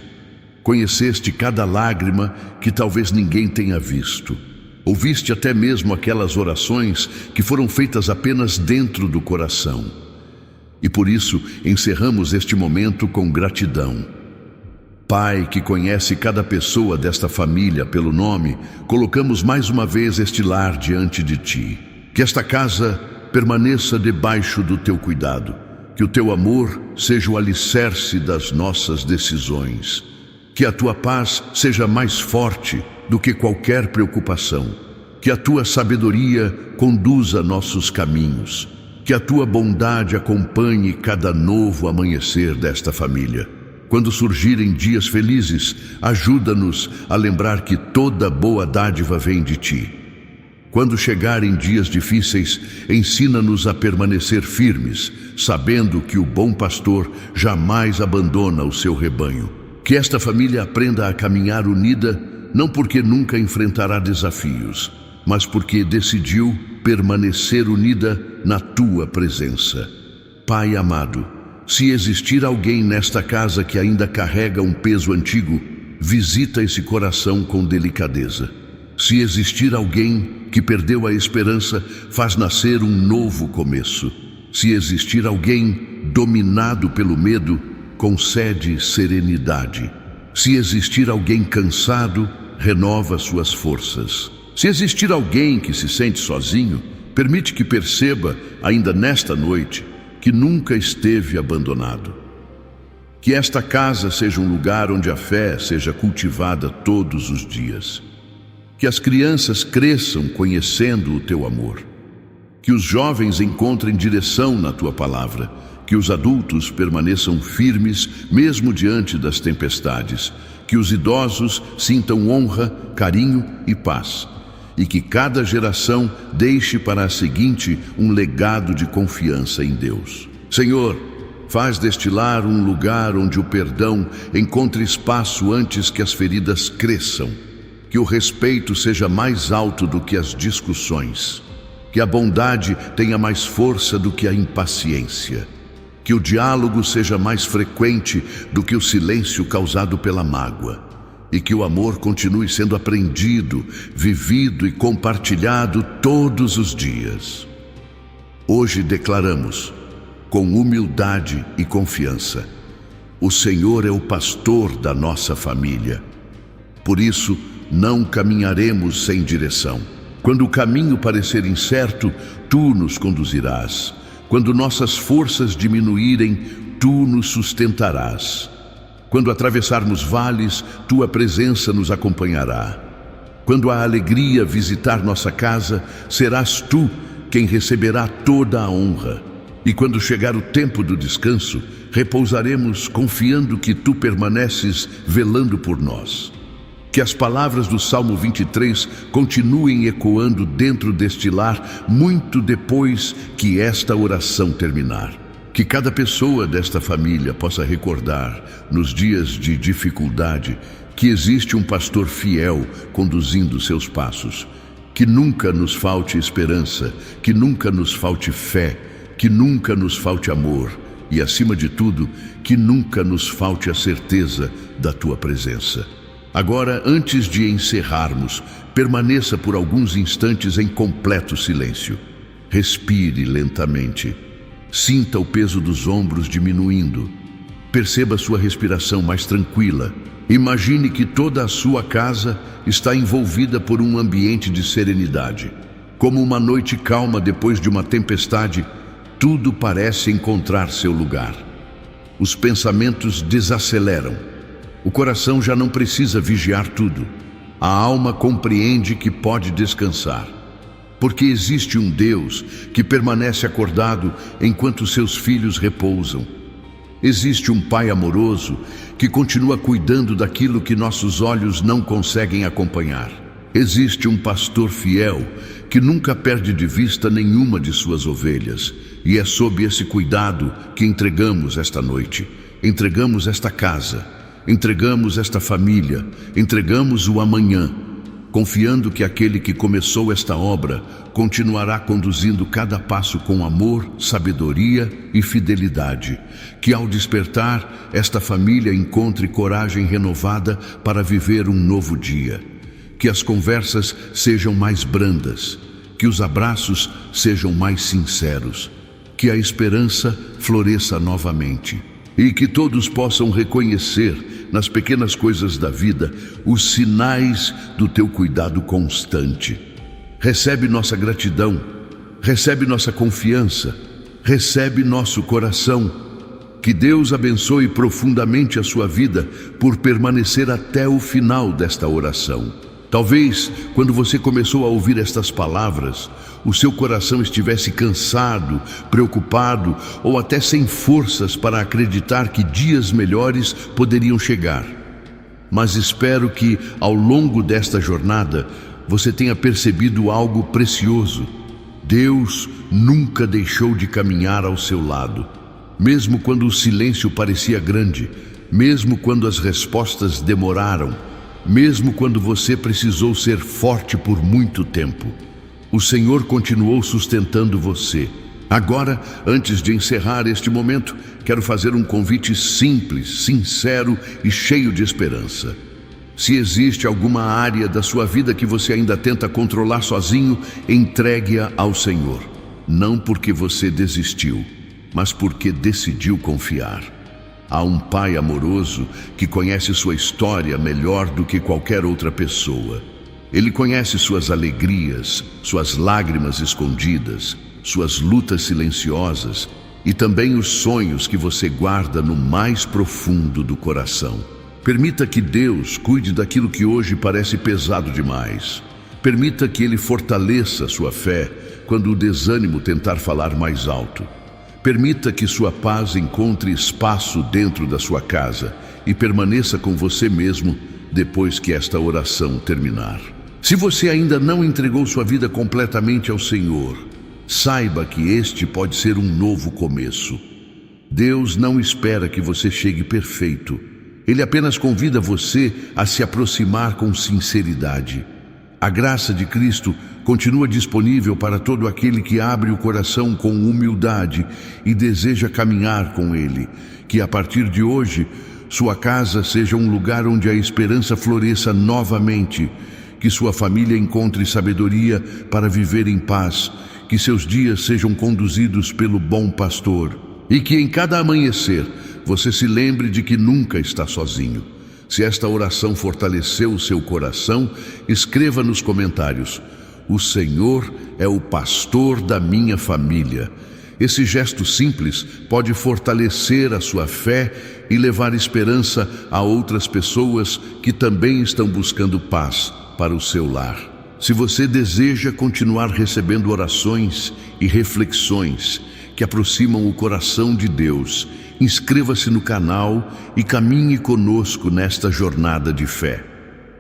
Conheceste cada lágrima que talvez ninguém tenha visto. Ouviste até mesmo aquelas orações que foram feitas apenas dentro do coração. E por isso encerramos este momento com gratidão. Pai, que conhece cada pessoa desta família pelo nome, colocamos mais uma vez este lar diante de Ti. Que esta casa permaneça debaixo do Teu cuidado. Que o Teu amor seja o alicerce das nossas decisões. Que a Tua paz seja mais forte do que qualquer preocupação. Que a Tua sabedoria conduza nossos caminhos. Que a Tua bondade acompanhe cada novo amanhecer desta família. Quando surgirem dias felizes, ajuda-nos a lembrar que toda boa dádiva vem de Ti. Quando chegarem dias difíceis, ensina-nos a permanecer firmes, sabendo que o bom pastor jamais abandona o seu rebanho. Que esta família aprenda a caminhar unida, não porque nunca enfrentará desafios, mas porque decidiu permanecer unida na Tua presença. Pai amado, se existir alguém nesta casa que ainda carrega um peso antigo, visita esse coração com delicadeza. Se existir alguém que perdeu a esperança, faz nascer um novo começo. Se existir alguém dominado pelo medo, concede serenidade. Se existir alguém cansado, renova suas forças. Se existir alguém que se sente sozinho, permite que perceba, ainda nesta noite, que nunca esteve abandonado. Que esta casa seja um lugar onde a fé seja cultivada todos os dias. Que as crianças cresçam conhecendo o teu amor. Que os jovens encontrem direção na tua palavra. Que os adultos permaneçam firmes mesmo diante das tempestades. Que os idosos sintam honra, carinho e paz. E que cada geração deixe para a seguinte um legado de confiança em Deus. Senhor, faz deste lar um lugar onde o perdão encontre espaço antes que as feridas cresçam. Que o respeito seja mais alto do que as discussões. Que a bondade tenha mais força do que a impaciência. Que o diálogo seja mais frequente do que o silêncio causado pela mágoa. E que o amor continue sendo aprendido, vivido e compartilhado todos os dias. Hoje declaramos, com humildade e confiança, o Senhor é o pastor da nossa família. Por isso, não caminharemos sem direção. Quando o caminho parecer incerto, tu nos conduzirás. Quando nossas forças diminuírem, tu nos sustentarás. Quando atravessarmos vales, tua presença nos acompanhará. Quando a alegria visitar nossa casa, serás tu quem receberá toda a honra. E quando chegar o tempo do descanso, repousaremos confiando que tu permaneces velando por nós. Que as palavras do Salmo 23 continuem ecoando dentro deste lar muito depois que esta oração terminar. Que cada pessoa desta família possa recordar, nos dias de dificuldade, que existe um pastor fiel conduzindo seus passos. Que nunca nos falte esperança, que nunca nos falte fé, que nunca nos falte amor e, acima de tudo, que nunca nos falte a certeza da tua presença. Agora, antes de encerrarmos, permaneça por alguns instantes em completo silêncio. Respire lentamente. Sinta o peso dos ombros diminuindo. Perceba sua respiração mais tranquila. Imagine que toda a sua casa está envolvida por um ambiente de serenidade. Como uma noite calma depois de uma tempestade, tudo parece encontrar seu lugar. Os pensamentos desaceleram. O coração já não precisa vigiar tudo. A alma compreende que pode descansar. Porque existe um Deus que permanece acordado enquanto seus filhos repousam. Existe um Pai amoroso que continua cuidando daquilo que nossos olhos não conseguem acompanhar. Existe um pastor fiel que nunca perde de vista nenhuma de suas ovelhas. E é sob esse cuidado que entregamos esta noite, entregamos esta casa, entregamos esta família, entregamos o amanhã, confiando que aquele que começou esta obra continuará conduzindo cada passo com amor, sabedoria e fidelidade. Que ao despertar, esta família encontre coragem renovada para viver um novo dia. Que as conversas sejam mais brandas, que os abraços sejam mais sinceros, que a esperança floresça novamente e que todos possam reconhecer nas pequenas coisas da vida os sinais do teu cuidado constante. Recebe nossa gratidão, recebe nossa confiança, recebe nosso coração. Que Deus abençoe profundamente a sua vida por permanecer até o final desta oração. Talvez, quando você começou a ouvir estas palavras, o seu coração estivesse cansado, preocupado ou até sem forças para acreditar que dias melhores poderiam chegar. Mas espero que, ao longo desta jornada, você tenha percebido algo precioso. Deus nunca deixou de caminhar ao seu lado. Mesmo quando o silêncio parecia grande, mesmo quando as respostas demoraram, mesmo quando você precisou ser forte por muito tempo, o Senhor continuou sustentando você. Agora, antes de encerrar este momento, quero fazer um convite simples, sincero e cheio de esperança. Se existe alguma área da sua vida que você ainda tenta controlar sozinho, entregue-a ao Senhor. Não porque você desistiu, mas porque decidiu confiar. Há um Pai amoroso que conhece sua história melhor do que qualquer outra pessoa. Ele conhece suas alegrias, suas lágrimas escondidas, suas lutas silenciosas e também os sonhos que você guarda no mais profundo do coração. Permita que Deus cuide daquilo que hoje parece pesado demais. Permita que Ele fortaleça sua fé quando o desânimo tentar falar mais alto. Permita que sua paz encontre espaço dentro da sua casa e permaneça com você mesmo depois que esta oração terminar. Se você ainda não entregou sua vida completamente ao Senhor, saiba que este pode ser um novo começo. Deus não espera que você chegue perfeito. Ele apenas convida você a se aproximar com sinceridade. A graça de Cristo continua disponível para todo aquele que abre o coração com humildade e deseja caminhar com Ele. Que a partir de hoje, sua casa seja um lugar onde a esperança floresça novamente. Que sua família encontre sabedoria para viver em paz. Que seus dias sejam conduzidos pelo bom pastor. E que em cada amanhecer você se lembre de que nunca está sozinho. Se esta oração fortaleceu o seu coração, escreva nos comentários: o Senhor é o pastor da minha família. Esse gesto simples pode fortalecer a sua fé e levar esperança a outras pessoas que também estão buscando paz para o seu lar. Se você deseja continuar recebendo orações e reflexões que aproximam o coração de Deus, inscreva-se no canal e caminhe conosco nesta jornada de fé.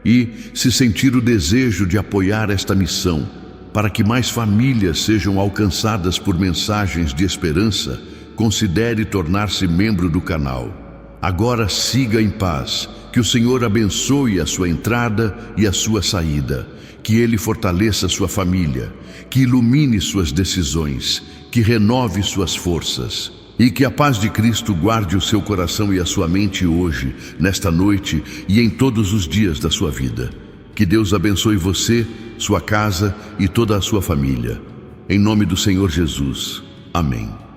E, se sentir o desejo de apoiar esta missão, para que mais famílias sejam alcançadas por mensagens de esperança, considere tornar-se membro do canal. Agora siga em paz, que o Senhor abençoe a sua entrada e a sua saída, que Ele fortaleça sua família, que ilumine suas decisões, que renove suas forças. E que a paz de Cristo guarde o seu coração e a sua mente hoje, nesta noite e em todos os dias da sua vida. Que Deus abençoe você, sua casa e toda a sua família. Em nome do Senhor Jesus. Amém.